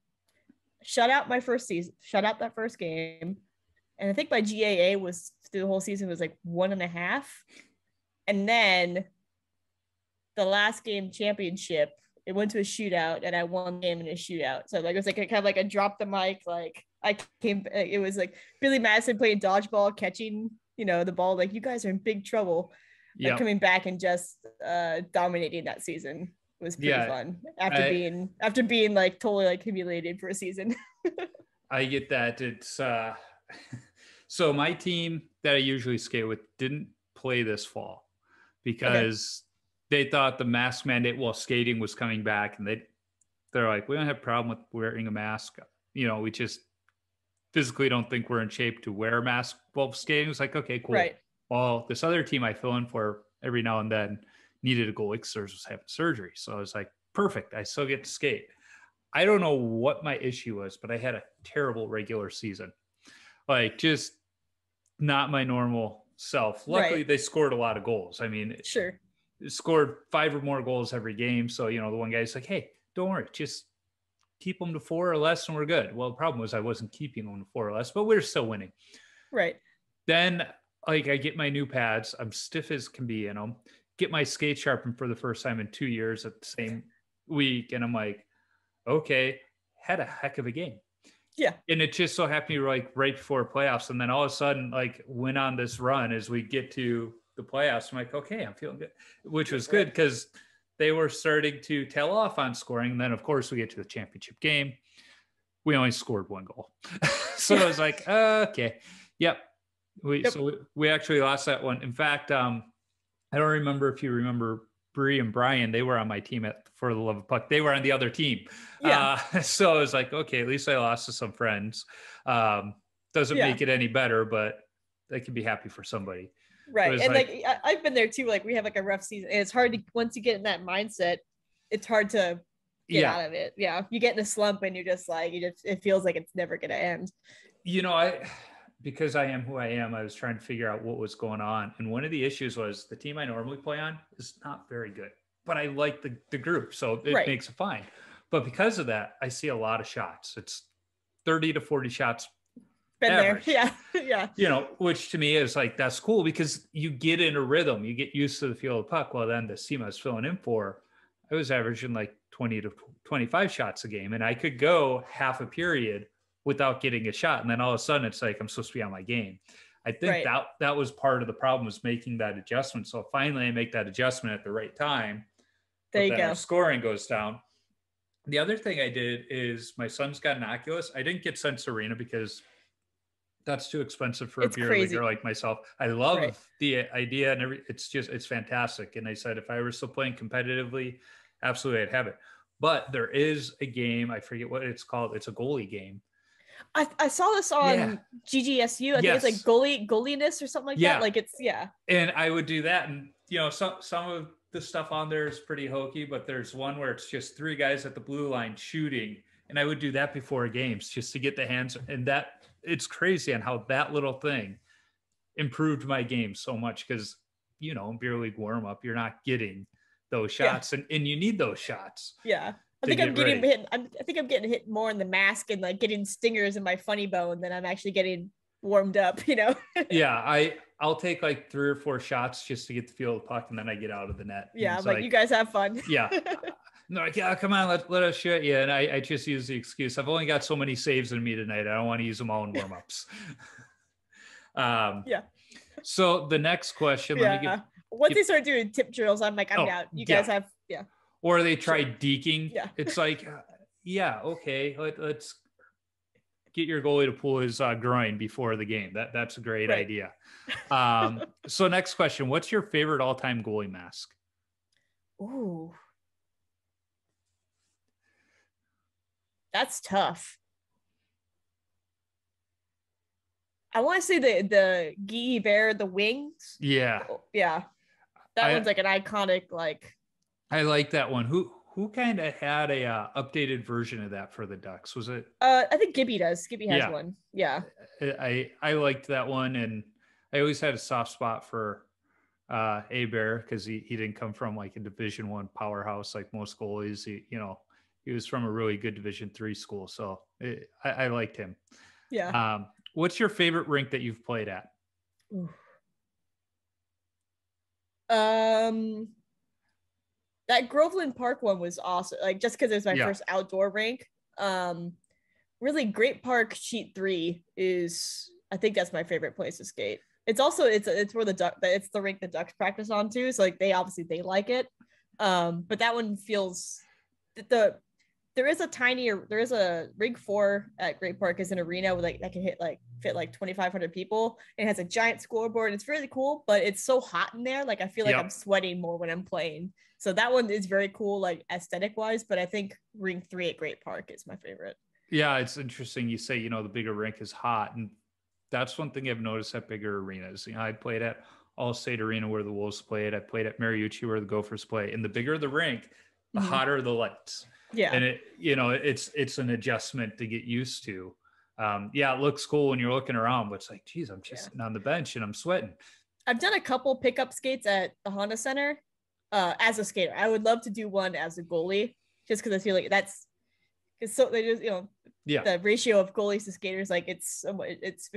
Shut out that first game. And I think my GAA was through the whole season was like 1.5. And then the last game championship, it went to a shootout and I won the game in a shootout. So like, it was like kind of like a drop the mic. Like it was like Billy Madison playing dodgeball, catching, the ball. Like you guys are in big trouble. Like coming back and just dominating that season was pretty fun after being like totally like humiliated for a season. I get that. It's so my team that I usually skate with didn't play this fall because they thought the mask mandate while skating was coming back, and they're like, we don't have a problem with wearing a mask. We just physically don't think we're in shape to wear a mask while skating. It's like, okay, cool. Right. Well, this other team I fill in for every now and then needed a goalie because theirs was having surgery. So I was like, perfect. I still get to skate. I don't know what my issue was, but I had a terrible regular season. Like just not my normal self. Luckily, they scored a lot of goals. I mean, scored 5 or more goals every game. So, the one guy's like, hey, don't worry, just keep them to 4 or less and we're good. Well, the problem was I wasn't keeping them to 4 or less, but we were still winning. Right. Then like I get my new pads. I'm stiff as can be in them. Get my skate sharpened for the first time in 2 years at the same week. And I'm like, okay, had a heck of a game. Yeah. And it just so happened to be like right before playoffs. And then all of a sudden, like went on this run as we get to the playoffs. I'm like, okay, I'm feeling good, which was good because they were starting to tail off on scoring. And then of course we get to the championship game. We only scored 1 goal. So I was like, okay, yep. So we actually lost that one. In fact, I don't remember if you remember Bree and Brian, they were on my team For the Love of Puck. They were on the other team. Yeah. So I was like, okay, at least I lost to some friends. Doesn't make it any better, but I can be happy for somebody. Right. And like I've been there too. Like we have like a rough season. And it's hard to, once you get in that mindset, it's hard to get out of it. Yeah. You get in a slump and you're just like, it feels like it's never going to end. Because I am who I am, I was trying to figure out what was going on. And one of the issues was the team I normally play on is not very good, but I like the group. So it makes it fine. But because of that, I see a lot of shots. It's 30 to 40 shots. Been average. there. Yeah. Yeah. Which to me is like, that's cool because you get in a rhythm, you get used to the feel of the puck. Well, then the team I was filling in for, I was averaging like 20 to 25 shots a game. And I could go half a period without getting a shot. And then all of a sudden it's like, I'm supposed to be on my game. I think that was part of the problem, was making that adjustment. So finally I make that adjustment at the right time. There you go. Our scoring goes down. The other thing I did is my son's got an Oculus. I didn't get Sense Arena because that's too expensive for a beer leaguer like myself. I love the idea and it's fantastic. And I said, if I were still playing competitively, absolutely I'd have it. But there is a game, I forget what it's called. It's a goalie game. I saw this on GGSU. I think it's like goaliness or something like that. Like it's And I would do that. And some of the stuff on there is pretty hokey, but there's one where it's just 3 guys at the blue line shooting. And I would do that before games just to get the hands. And that, it's crazy on how that little thing improved my game so much. Because, in beer league warm up, you're not getting those shots and you need those shots. Yeah. I think I'm getting hit. I think I'm getting hit more in the mask and like getting stingers in my funny bone than I'm actually getting warmed up, Yeah. I'll take like 3 or 4 shots just to get the feel of the puck, and then I get out of the net. Yeah, I'm like, you guys have fun. Yeah. No, like, come on, let us shoot you. And I just use the excuse, I've only got so many saves in me tonight. I don't want to use them all in warm-ups. So the next question, once they start doing tip drills, I'm like, I'm out. You guys have, Or they try deking. Yeah. It's like, okay, let's get your goalie to pull his groin before the game. That's a great idea. So next question, what's your favorite all-time goalie mask? Ooh. That's tough. I want to say the Guy Bear, the wings. Yeah. Yeah. That one's like an iconic, like. I like that one. Who kind of had a updated version of that for the Ducks? Was it? I think Gibby does. Gibby has one. Yeah. I liked that one, and I always had a soft spot for Bear because he didn't come from like a Division I powerhouse like most goalies. He was from a really good Division III school, so I liked him. Yeah. What's your favorite rink that you've played at? That Groveland Park one was awesome. Like just because it was my first outdoor rink. Really, Great Park Sheet 3 is, I think that's my favorite place to skate. It's also it's where it's the rink the Ducks practice on too. So like they like it. But that one feels there is a rink 4 at Great Park is an arena with like that can fit like 2,500 people. It has a giant scoreboard. It's really cool, but it's so hot in there. Like I feel like I'm sweating more when I'm playing. So that one is very cool, like aesthetic wise, but I think rink 3 at Great Park is my favorite. Yeah. It's interesting. You say, the bigger rink is hot, and that's one thing I've noticed at bigger arenas. I played at All-State Arena where the Wolves played. I played at Mariucci where the Gophers play. And the bigger the rink, the hotter the lights. Yeah. And it's an adjustment to get used to. It looks cool when you're looking around, but it's like, geez, I'm just sitting on the bench and I'm sweating. I've done a couple pickup skates at the Honda Center as a skater. I would love to do one as a goalie just because I feel like it's so they just, the ratio of goalies to skaters, like I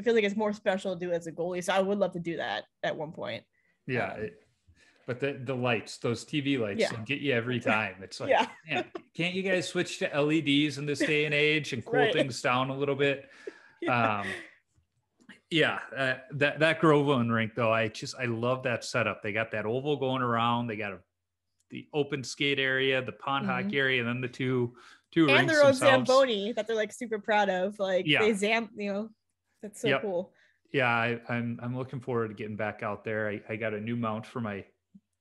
feel like it's more special to do as a goalie. So I would love to do that at one point. Yeah. But the lights, those TV lights, get you every time. It's like, man, can't you guys switch to LEDs in this day and age and cool things down a little bit? That Groveland rink, though, I love that setup. They got that oval going around. They got the open skate area, the pond hockey area, and then the two and rinks their own themselves. Zamboni that they're like super proud of. Like they that's so cool. Yeah, I'm looking forward to getting back out there. I got a new mount for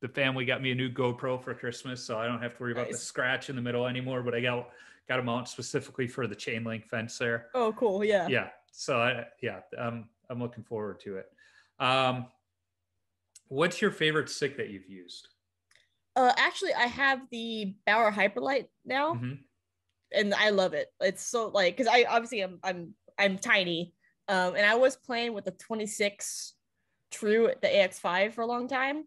the family got me a new GoPro for Christmas, so I don't have to worry about the scratch in the middle anymore, but I got a mount specifically for the chain link fence there. Oh, cool. Yeah. Yeah. So I'm looking forward to it. What's your favorite stick that you've used? Actually, I have the Bauer Hyperlight now, and I love it. It's so like because I obviously I'm tiny, and I was playing with the 26 True at the AX5 for a long time,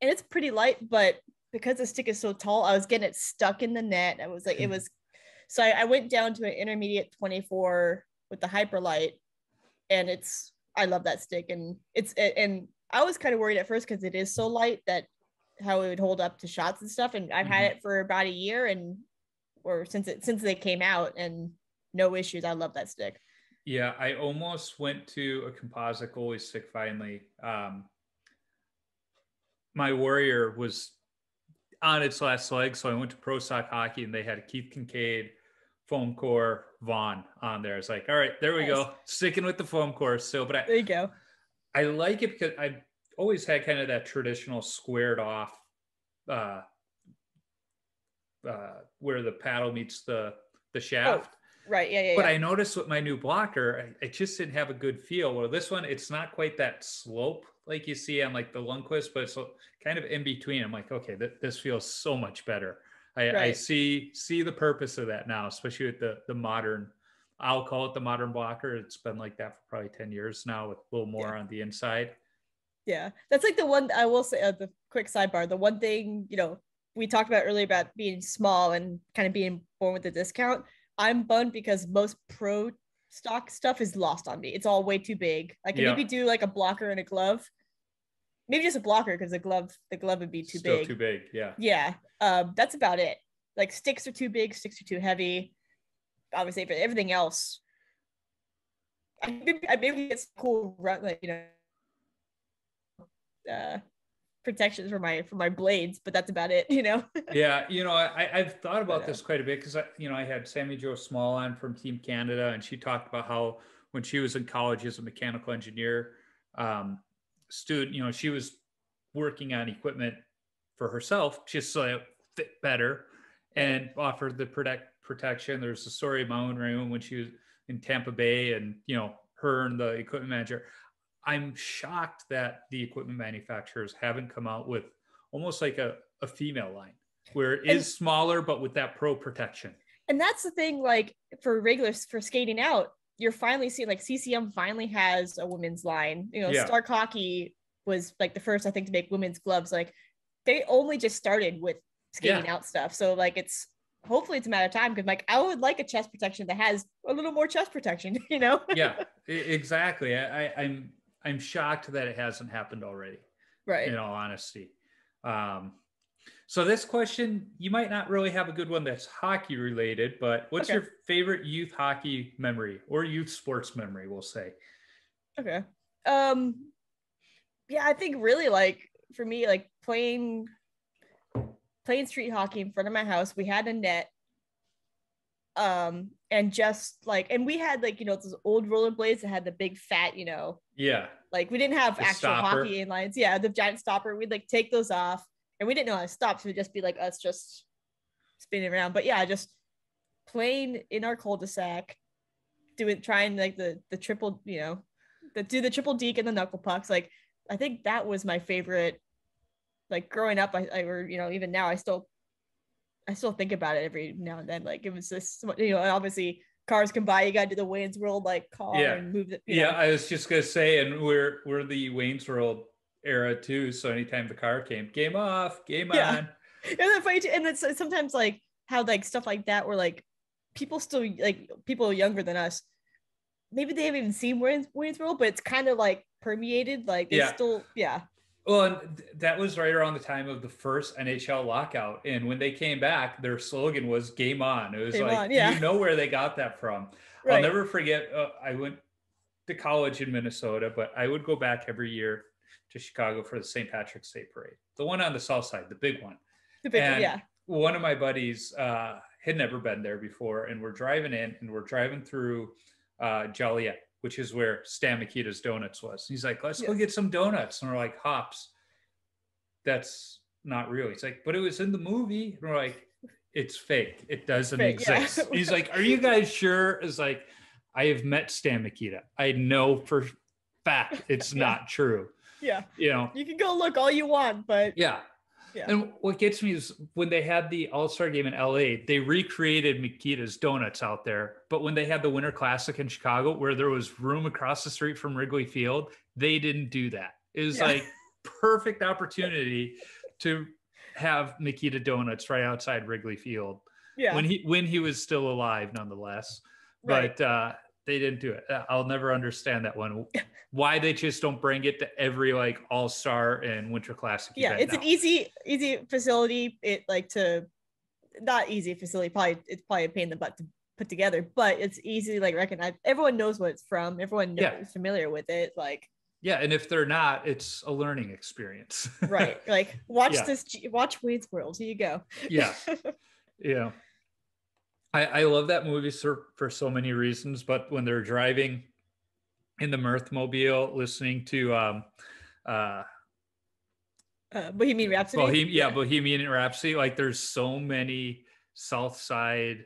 and it's pretty light, but because the stick is so tall, I was getting it stuck in the net. I was like, it was, so I went down to an intermediate 24 with the Hyperlight, and I love that stick, and and I was kind of worried at first because it is so light that how it would hold up to shots and stuff. And I've had it for about a year or since they came out, and no issues. I love that stick. Yeah, I almost went to a composite goalie stick finally. My Warrior was on its last leg, so I went to Pro Stock Hockey, and they had a Keith Kincaid foam core Vaughn on there. It's like, all right, there we go, sticking with the foam core still. But there you go. I like it because I always had kind of that traditional squared off where the paddle meets the shaft. Oh, right. Yeah. But I noticed with my new blocker, I just didn't have a good feel. Well, this one, it's not quite that slope like you see on like the Lundqvist, but it's kind of in between. I'm like, okay, this feels so much better. I see the purpose of that now, especially with the modern, I'll call it the modern blocker. It's been like that for probably 10 years now with a little more on the inside. Yeah, that's like the one I will say, the quick sidebar, the one thing, we talked about earlier about being small and kind of being born with a discount. I'm bummed because most pro stock stuff is lost on me. It's all way too big. I can maybe do like a blocker and a glove, maybe just a blocker because the glove would be too big. Too big. Yeah. Yeah. That's about it. Like sticks are too big, sticks are too heavy. Obviously, for everything else, I maybe it's cool, like protections for my blades, but that's about it. Yeah, I've thought about this quite a bit because I had Sammy Jo Small on from Team Canada, and she talked about how when she was in college as a mechanical engineer student, she was working on equipment for herself just so it fit better and offered the protection. There's a story of my own room when she was in Tampa Bay, and her and the equipment manager. I'm shocked that the equipment manufacturers haven't come out with almost like a female line where it is smaller, but with that pro protection. And that's the thing, like for skating out, you're finally seeing like CCM finally has a women's line. Stark Hockey was like the first, I think, to make women's gloves. Like they only just started with skating out stuff. So like hopefully it's a matter of time, because like I would like a chest protection that has a little more chest protection, Yeah, exactly. I'm shocked that it hasn't happened already. Right. In all honesty. So this question, you might not really have a good one that's hockey related, but what's your favorite youth hockey memory or youth sports memory, we'll say? Okay. Yeah, I think really like for me, like playing street hockey in front of my house. We had a net. And just like, and we had like, those old rollerblades that had the big fat, like we didn't have the actual stopper. hockey inlines. Yeah, the giant stopper. We'd like take those off, and we didn't know how to stop, so it'd just be like us just spinning around. But yeah, just playing in our cul-de-sac, trying like the triple, do the triple deke and the knuckle pucks. Like I think that was my favorite. Like growing up, or even now, I still think about it every now and then. Like it was just, obviously cars come by, you got to do the Wayne's World like car and move it. I was just gonna say, and we're the Wayne's World era too. So anytime the car came, game off, game on. And then funny too, and it's sometimes like how like stuff like that where like people still like people younger than us, maybe they haven't even seen Wayne's World, but it's kind of like permeated. Like they still Well, and that was right around the time of the first NHL lockout. And when they came back, their slogan was game on. It was game like, you know where they got that from. Right. I'll never forget, I went to college in Minnesota, but I would go back every year to Chicago for the St. Patrick's Day Parade. The one on the south side, the big one. One of my buddies had never been there before. And we're driving in, and we're driving through Joliet, which is where Stan Mikita's Donuts was. He's like, let's go get some donuts. And we're like, hops. That's not real. He's like, but it was in the movie. And we're like, it's fake. It doesn't exist. He's like, are you guys sure? It's like, I have met Stan Mikita. I know for fact it's not true. Yeah. You know, You can go look all you want, but yeah. yeah. And what gets me is when they had the All-Star game in LA, they recreated Mikita's Donuts out there. But when they had the Winter Classic in Chicago, where there was room across the street from Wrigley Field, they didn't do that. It was like perfect opportunity to have Mikita Donuts right outside Wrigley Field. Yeah. When he was still alive, nonetheless. Right. But they didn't do it. I'll never understand that one. Why they just don't bring it to every like All-Star and Winter Classic event it's now. an easy facility. It like to not easy facility. It's probably a pain in the butt to put together, but it's easy to like recognize. Everyone knows what it's from. Everyone knows, familiar with it. Like and if they're not, it's a learning experience. Right. Like watch watch Wade's World. Here you go. Yeah. I love that movie for so many reasons, but when they're driving in the Mirthmobile listening to Bohemian Rhapsody. Bohemian Rhapsody, like there's so many South Side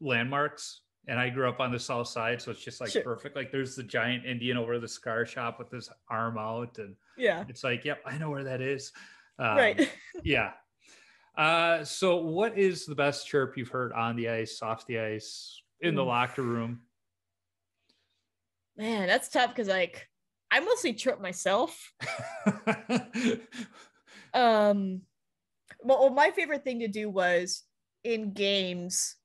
landmarks, and I grew up on the South Side, so it's just like perfect. Like there's the giant Indian over the cigar shop with his arm out, and it's like, yep, I know where that is. Right. So what is the best chirp you've heard on the ice, off the ice, in the locker room? Man, that's tough because like I mostly chirp myself. Well, my favorite thing to do was in games.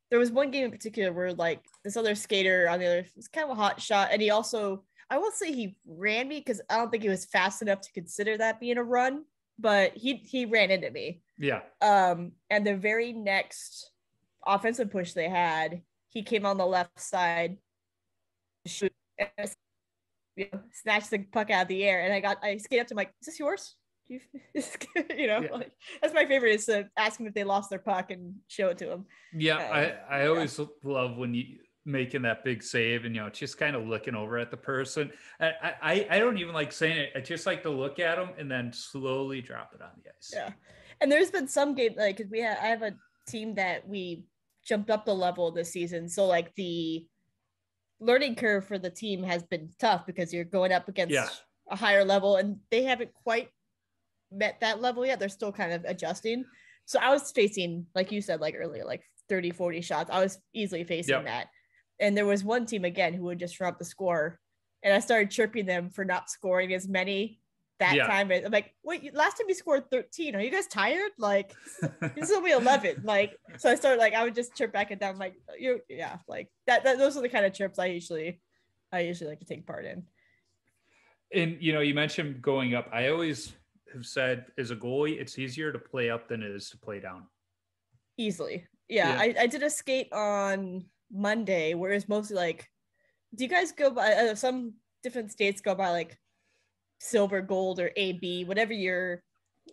There was one game in particular where like this other skater on the other, it was kind of a hot shot, and he also, I won't say he ran me because I don't think he was fast enough to consider that being a run, but he ran into me. Yeah. And the very next offensive push they had, he came on the left side, shoot, and, snatched the puck out of the air, and I skated up to him like, "Is this yours?" Like, that's my favorite, is to ask them if they lost their puck and show it to them. I always love when you making that big save and just kind of looking over at the person. I don't even like saying it. I just like to look at them and then slowly drop it on the ice. And there's been some games like, because I have a team that we jumped up the level this season, so like the learning curve for the team has been tough because you're going up against a higher level, and they haven't quite met that level yet. They're still kind of adjusting. So I was facing, like you said, like earlier, like 30-40 shots. I was easily facing that. And there was one team again who would just run up the score, and I started chirping them for not scoring as many that time. I'm like, wait, last time you scored 13. Are you guys tired? Like, this is only 11. Like, so I started like, I would just chirp back and down, like, like that. Those are the kind of chirps I usually like to take part in. And you mentioned going up. I always have said, as a goalie, it's easier to play up than it is to play down. Easily. I did a skate on Monday where it's mostly like, do you guys go by some different states go by like silver, gold, or AB, whatever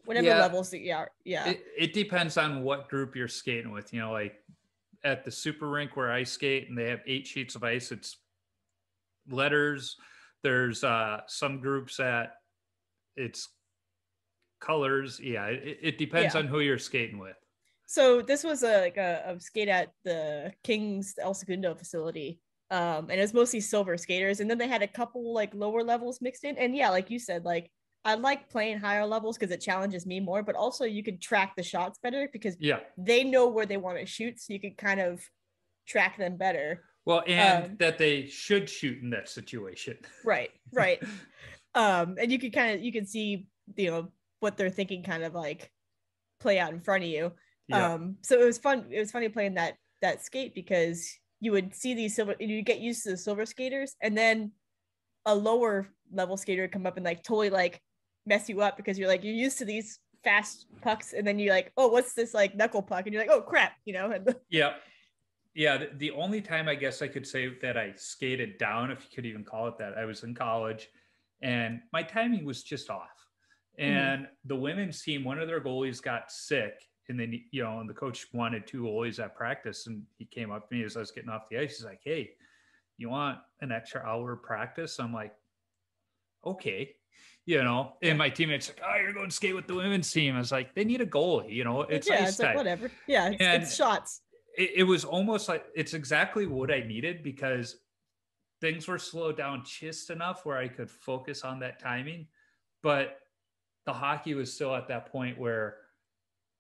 levels that you are. It depends on what group you're skating with. Like at the super rink where I skate and they have 8 sheets of ice, it's letters. There's some groups that it's colors. It depends on who you're skating with. So this was a skate at the Kings El Segundo facility, and it was mostly silver skaters, and then they had a couple like lower levels mixed in. And like you said, like I like playing higher levels because it challenges me more, but also you can track the shots better because they know where they want to shoot, so you can kind of track them better. Well, and that they should shoot in that situation. Right. And you can see what they're thinking kind of like play out in front of you. So it was fun. It was funny playing that skate because you would see these silver, you get used to the silver skaters, and then a lower level skater would come up and like totally like mess you up because you're used to these fast pucks, and then you're like, oh, what's this like knuckle puck? And you're like, oh crap, The only time I guess I could say that I skated down, if you could even call it that, I was in college and my timing was just off. And the women's team, one of their goalies got sick, and then, and the coach wanted 2 goalies at practice, and he came up to me as I was getting off the ice. He's like, "Hey, you want an extra hour of practice?" I'm like, okay, and my teammates like, "Oh, you're going to skate with the women's team." I was like, they need a goalie, it's ice it's like, whatever. It's shots. It was almost like, it's exactly what I needed, because things were slowed down just enough where I could focus on that timing. But the hockey was still at that point where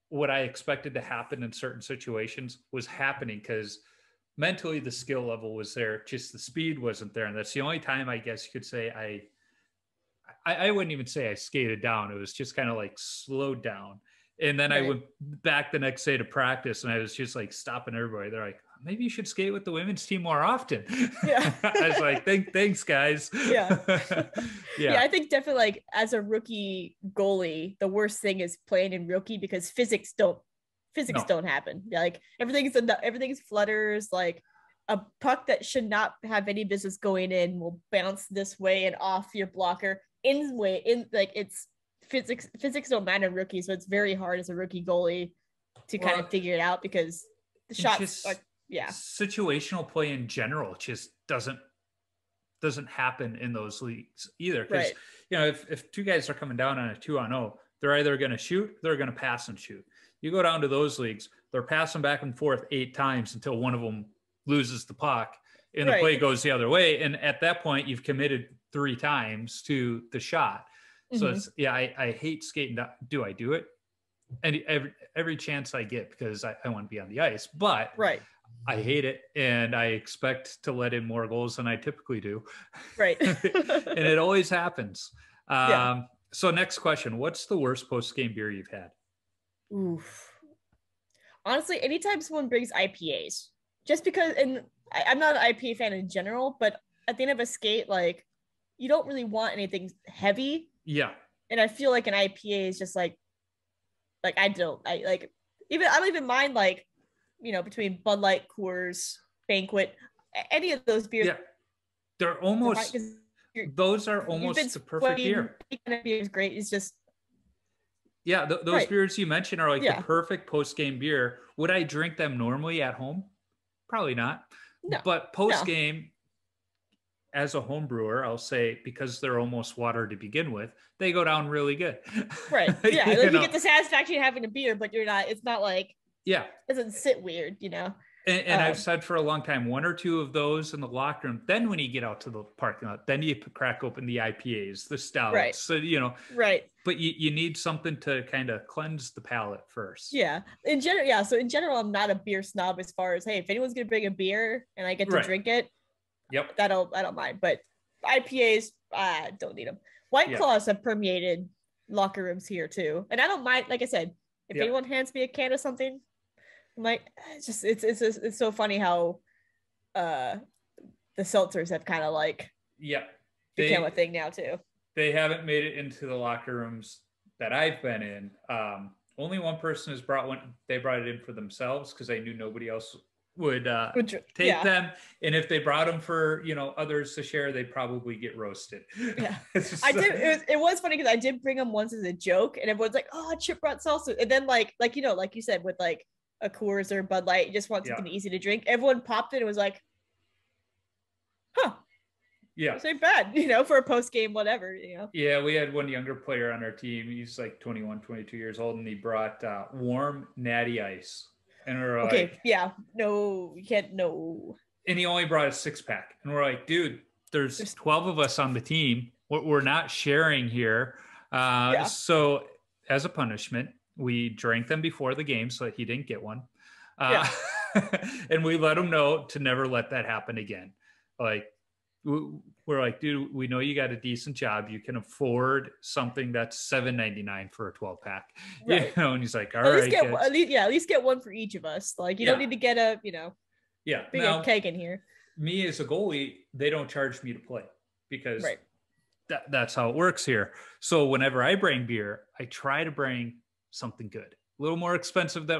what I expected to happen in certain situations was happening because mentally the skill level was there, just the speed wasn't there. And that's the only time I guess you could say I wouldn't even say I skated down. It was just kind of like slowed down. And then I went back the next day to practice and I was just like stopping everybody. They're like, maybe you should skate with the women's team more often. Yeah. I was like, thanks guys. Yeah. Yeah. I think definitely like as a rookie goalie, the worst thing is playing in rookie because physics don't happen. Like everything's flutters. Like a puck that should not have any business going in will bounce this way and off your blocker it's physics don't matter in rookie, so it's very hard as a rookie goalie to kind of figure it out because the shots situational play in general just doesn't happen in those leagues either because if two guys are coming down on a 2-on-0, they're either going to shoot, they're going to pass and shoot. You go down to those leagues, they're passing back and forth 8 times until one of them loses the puck and the play goes the other way, and at that point you've committed 3 times to the shot. So it's I hate skating. Do I do it? And every chance I get because I want to be on the ice, but I hate it and I expect to let in more goals than I typically do. Right. And it always happens. So next question, what's the worst post-game beer you've had? Oof. Honestly, anytime someone brings IPAs, just because, and I'm not an IPA fan in general, but at the end of a skate, like you don't really want anything heavy. Yeah. And I feel like an IPA is just like I don't even mind like, between Bud Light, Coors, Banquet, any of those beers. Yeah. They're almost, those are almost the perfect beer. Beer is great. It's just. Yeah. Those beers you mentioned are like the perfect post-game beer. Would I drink them normally at home? Probably not. No. But post-game, as a home brewer, I'll say because they're almost water to begin with, they go down really good. Right. Yeah. Like you get the satisfaction of having a beer, but it's not like, it doesn't sit weird, And I've said for a long time, 1 or 2 of those in the locker room. Then when you get out to the parking lot, then you crack open the IPAs, the stouts. Right. So, but you need something to kind of cleanse the palate first. Yeah. In general. Yeah. So in general, I'm not a beer snob as far as, hey, if anyone's going to bring a beer and I get to drink it, I don't mind. But IPAs, I don't need them. White Claws have permeated locker rooms here too. And I don't mind, like I said, if anyone hands me a can of something, I'm like, it's so funny how the seltzers have kind of like become a thing now too. They haven't made it into the locker rooms that I've been in. Only one person has brought one. They brought it in for themselves because they knew nobody else would take them, and if they brought them for others to share, they'd probably get roasted. I did. It was funny because I did bring them once as a joke, and everyone's like, "Oh, Chip brought salsa," and then like you said with like a Coors or Bud Light, you just want something easy to drink. Everyone popped it and was like, "Huh, this ain't bad," for a post game, whatever. Yeah, we had one younger player on our team. He's like 21, 22 years old, and he brought warm natty ice. And we're like, no, you can't, no. And he only brought a 6-pack. And we're like, dude, there's 12 of us on the team. We're not sharing here. So as a punishment, we drank them before the game so that he didn't get one. And we let him know to never let that happen again. Like, we're like, dude, we know you got a decent job. You can afford something that's $7.99 for a 12-pack. Right. And he's like, at least get one for each of us. Like, you don't need to get a, big keg in here. Me as a goalie, they don't charge me to play because that's how it works here. So whenever I bring beer, I try to bring something good, a little more expensive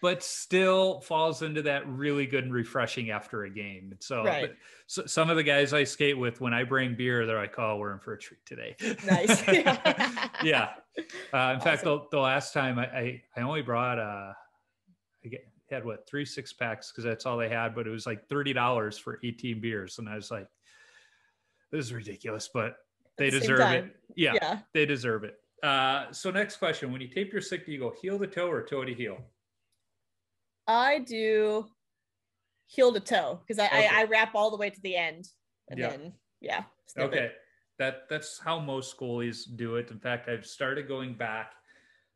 but still falls into that really good and refreshing after a game. So, so some of the guys I skate with, when I bring beer, they're like, "Oh, we're in for a treat today." Nice. In fact, the last time I only brought I had 3 6-packs because that's all they had, but it was like $30 for 18 beers, and I was like, "This is ridiculous," but they deserve it. Yeah, they deserve it. So next question: when you tape your stick, do you go heel to toe or toe to heel? I do heel to toe because Okay. I wrap all the way to the end and Yeah. then snip Okay. it. That's how most goalies do it. In fact, I've started going back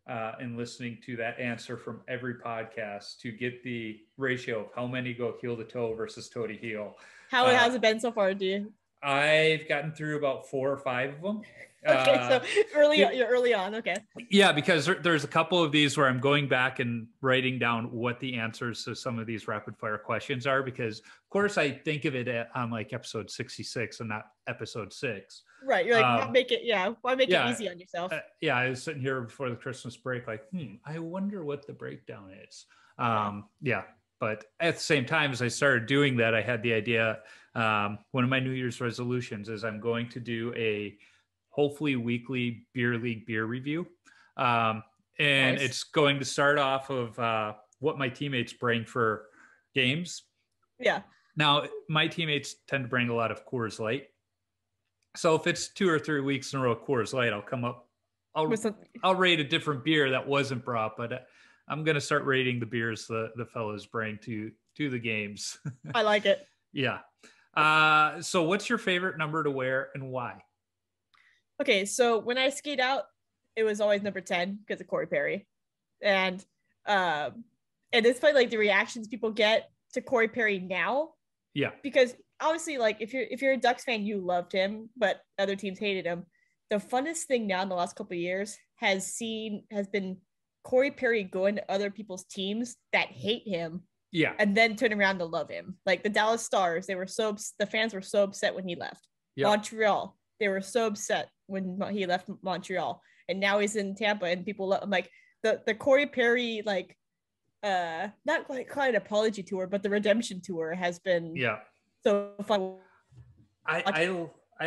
and listening to that answer from every podcast to get the ratio of how many go heel to toe versus toe to heel. How has it been so far, do you? I've gotten through about 4 or 5 of them. Okay, so you're early on. Okay. Yeah, because there's a couple of these where I'm going back and writing down what the answers to some of these rapid fire questions are. Because of course I think of it on like episode 66 and not episode 6. Right. You're like, why make it easy on yourself? I was sitting here before the Christmas break, like, I wonder what the breakdown is. But at the same time, as I started doing that, I had the idea. One of my New Year's resolutions is I'm going to do a hopefully weekly beer league beer review. And Nice. It's going to start off of what my teammates bring for games. Yeah. Now, my teammates tend to bring a lot of Coors Light. So if it's 2 or 3 weeks in a row Coors Light, I'll rate a different beer that wasn't brought, but I'm going to start rating the beers the fellows bring to the games. I like it. Yeah. So what's your favorite number to wear and why? Okay, so when I skate out, it was always number 10 because of Corey Perry. And it's funny, like the reactions people get to Corey Perry now. Yeah. Because obviously, like if you're a Ducks fan, you loved him, but other teams hated him. The funnest thing now in the last couple of years has been Corey Perry going to other people's teams that hate him. Yeah. And then turn around to love him. Like the Dallas Stars, the fans were so upset when he left. Yep. Montreal, they were so upset when he left Montreal. And now he's in Tampa and people love him. Like the Corey Perry, like not quite an apology tour, but the redemption tour has been so fun. I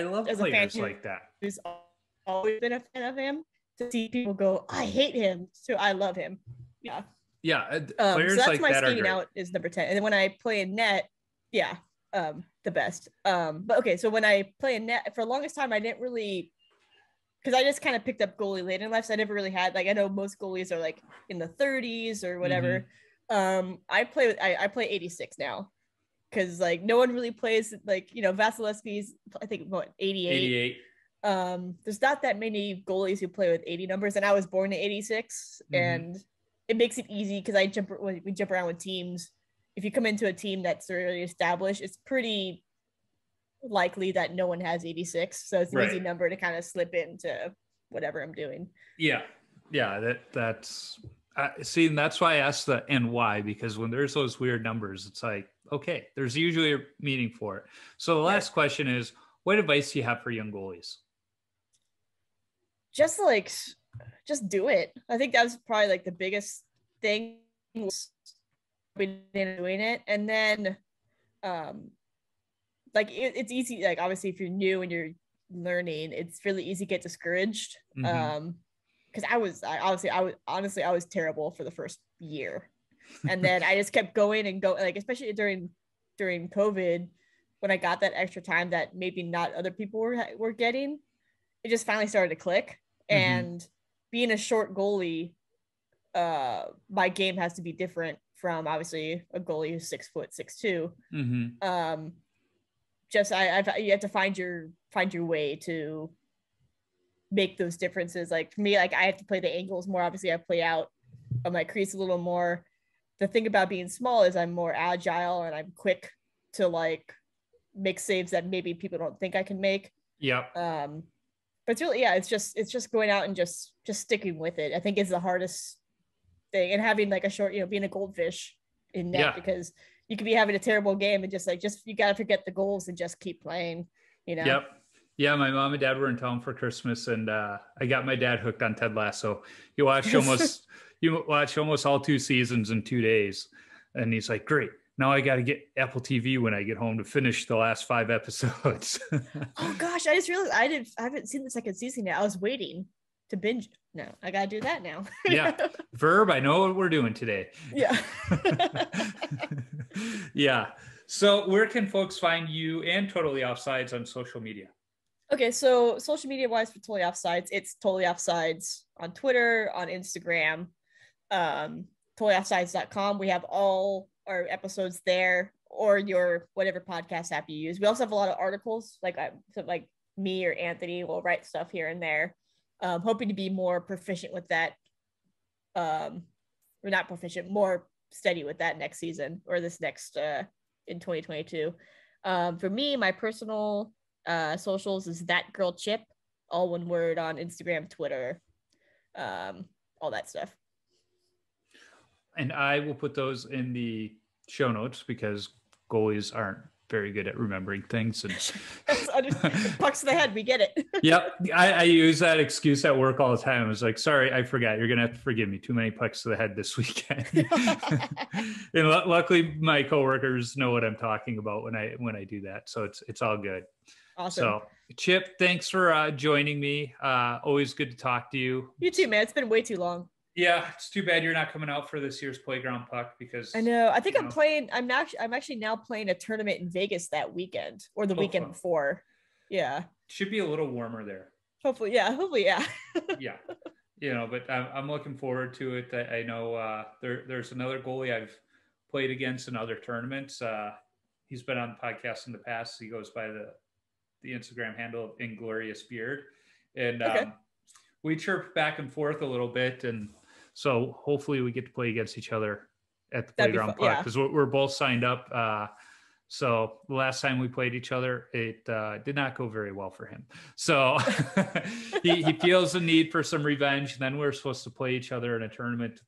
love players like that. Who's always been a fan of him, to see people go, I hate him, so I love him. Yeah. Yeah. So that's my skating out is number 10. And then when I play in net, the best. But okay, so when I play in net, for the longest time, I didn't really, because I just kind of picked up goalie late in life, so I never really had, like, I know most goalies are like in the 30s or whatever. I play 86 now, because like no one really plays, like, you know, Vasilevsky's I think what 88. There's not that many goalies who play with 80 numbers, and I was born in 86, and it makes it easy because we jump around with teams. If you come into a team that's already established, it's pretty likely that no one has 86, so it's an easy number to kind of slip into whatever I'm doing. That's see, and that's why I asked the and why, because when there's those weird numbers, it's like, okay, there's usually a meaning for it. So the last question is, what advice do you have for young goalies? Just do it. I think that was probably like the biggest thing, was doing it. And then like it's easy, like obviously if you're new and you're learning, it's really easy to get discouraged. Because I was terrible for the first year, and then I just kept going and go, like especially during COVID, when I got that extra time that maybe not other people were getting, it just finally started to click. And being a short goalie, my game has to be different from obviously a goalie who's 6'6'2". You have to find your way to make those differences. Like for me, like I have to play the angles more. Obviously I play out on my crease a little more. The thing about being small is I'm more agile and I'm quick to like make saves that maybe people don't think I can make. But it's really, it's just going out and just sticking with it, I think, is the hardest thing. And having like a short, being a goldfish in net, because you could be having a terrible game and just you got to forget the goals and just keep playing, Yeah, my mom and dad were in town for Christmas, and I got my dad hooked on Ted Lasso. He watched almost all 2 seasons in 2 days, and he's like, "Great, now I got to get Apple TV when I get home to finish the last 5 episodes." Oh gosh, I just realized I haven't seen the second season yet. I was waiting to binge. No, I gotta do that now. Verb. I know what we're doing today. So where can folks find you and Totally Offsides on social media? Okay, so social media wise for Totally Offsides, it's Totally Offsides on Twitter, on Instagram, totallyoffsides.com. We have all our episodes there. or your whatever podcast app you use. We also have a lot of articles, like me or Anthony will write stuff here and there. Hoping to be more proficient with that. Or not proficient, more steady with that next season or this next in 2022. For me, my personal socials is that girl Chip, all one word, on Instagram, Twitter, all that stuff. And I will put those in the show notes because goalies aren't very good at remembering things. And pucks to the head, we get it. Yep. I use that excuse at work all the time. I was like, sorry, I forgot. You're going to have to forgive me. Too many pucks to the head this weekend. And luckily my coworkers know what I'm talking about when I do that. So it's all good. Awesome. So Chip, thanks for joining me. Always good to talk to you. You too, man. It's been way too long. Yeah, it's too bad you're not coming out for this year's Playground Puck because I know. I think I'm actually now playing a tournament in Vegas that weekend or the weekend before. Yeah. Should be a little warmer there. Hopefully, yeah. Yeah. But I'm looking forward to it. I know there's another goalie I've played against in other tournaments. He's been on the podcast in the past. He goes by the Instagram handle of Inglorious Beard. And we chirp back and forth a little bit, and so hopefully we get to play against each other at the Playground Puck because we're both signed up. So the last time we played each other, it did not go very well for him. So he feels the need for some revenge. And then we're supposed to play each other in a tournament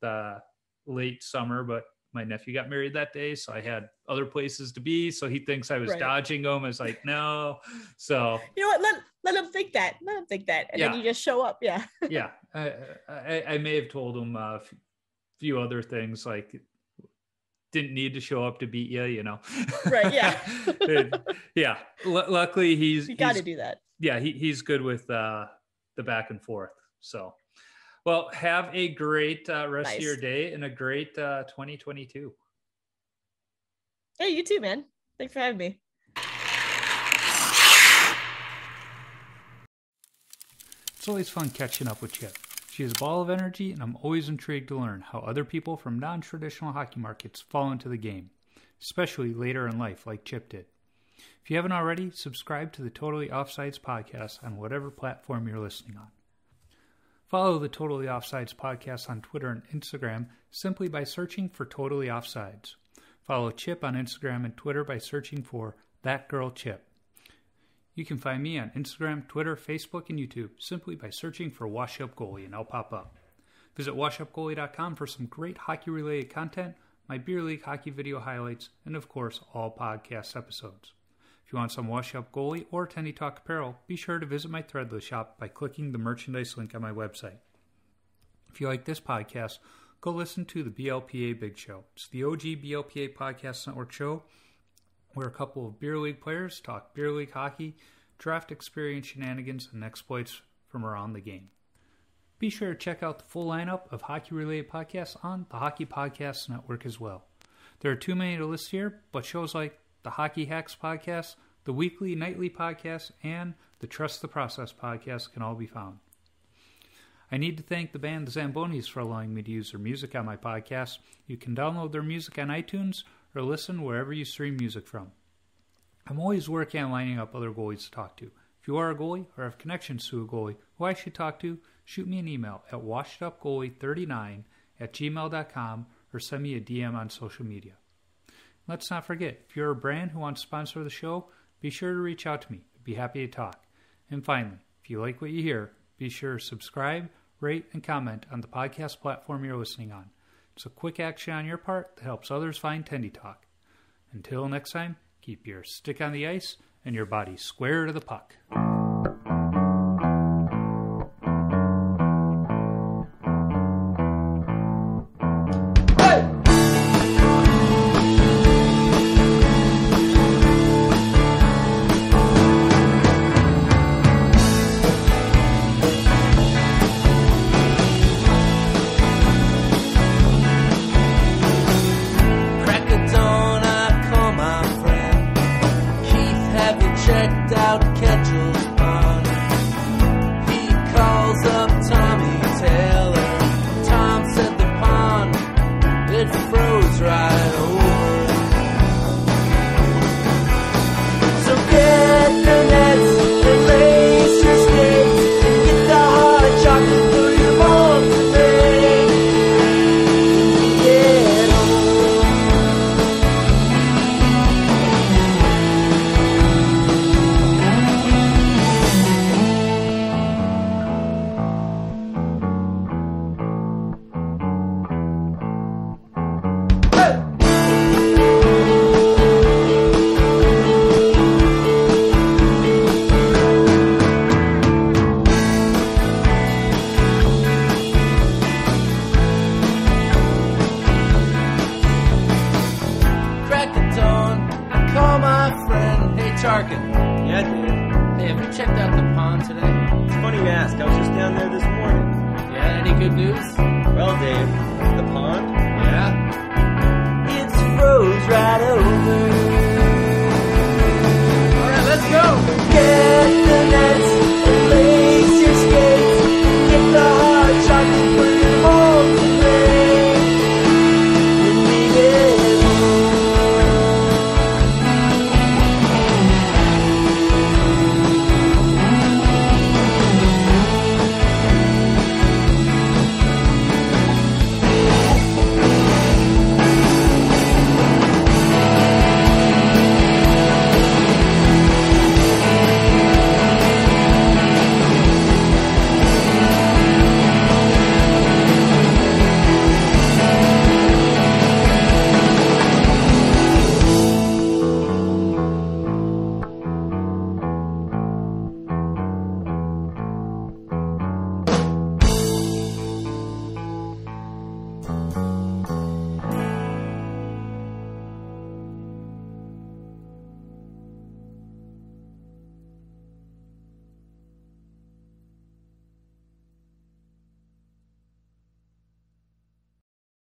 late summer, but my nephew got married that day, so I had other places to be. So he thinks I was dodging him. I was like, no. So you know what? Let him think that. And then you just show up. Yeah. Yeah. I may have told him a few other things, like didn't need to show up to beat you, Right. Yeah. Yeah. Luckily you got to do that. Yeah. He's good with the back and forth. So. Well, have a great rest of your day and a great 2022. Hey, you too, man. Thanks for having me. It's always fun catching up with Chip. She has a ball of energy, and I'm always intrigued to learn how other people from non-traditional hockey markets fall into the game, especially later in life like Chip did. If you haven't already, subscribe to the Totally Offsides podcast on whatever platform you're listening on. Follow the Totally Offsides podcast on Twitter and Instagram simply by searching for Totally Offsides. Follow Chip on Instagram and Twitter by searching for That Girl Chip. You can find me on Instagram, Twitter, Facebook, and YouTube simply by searching for Wash Up Goalie, and I'll pop up. Visit washupgoalie.com for some great hockey-related content, my beer league hockey video highlights, and of course, all podcast episodes. If you want some Wash Up Goalie or Tendy Talk apparel, be sure to visit my Threadless shop by clicking the merchandise link on my website. If you like this podcast, go listen to the BLPA Big Show. It's the OG BLPA Podcast Network show where a couple of beer league players talk beer league hockey, draft experience shenanigans, and exploits from around the game. Be sure to check out the full lineup of hockey-related podcasts on the Hockey Podcast Network as well. There are too many to list here, but shows like the Hockey Hacks podcast, the weekly nightly podcast, and the Trust the Process podcast can all be found. I need to thank the band the Zambonis for allowing me to use their music on my podcast. You can download their music on iTunes or listen wherever you stream music from. I'm always working on lining up other goalies to talk to. If you are a goalie or have connections to a goalie who I should talk to, shoot me an email at washedupgoalie39@gmail.com or send me a DM on social media. Let's not forget, if you're a brand who wants to sponsor the show, be sure to reach out to me. I'd be happy to talk. And finally, if you like what you hear, be sure to subscribe, rate, and comment on the podcast platform you're listening on. It's a quick action on your part that helps others find Tendy Talk. Until next time, keep your stick on the ice and your body square to the puck. Checked out Ketchel Well, Dave, the pond? Yeah? It's froze right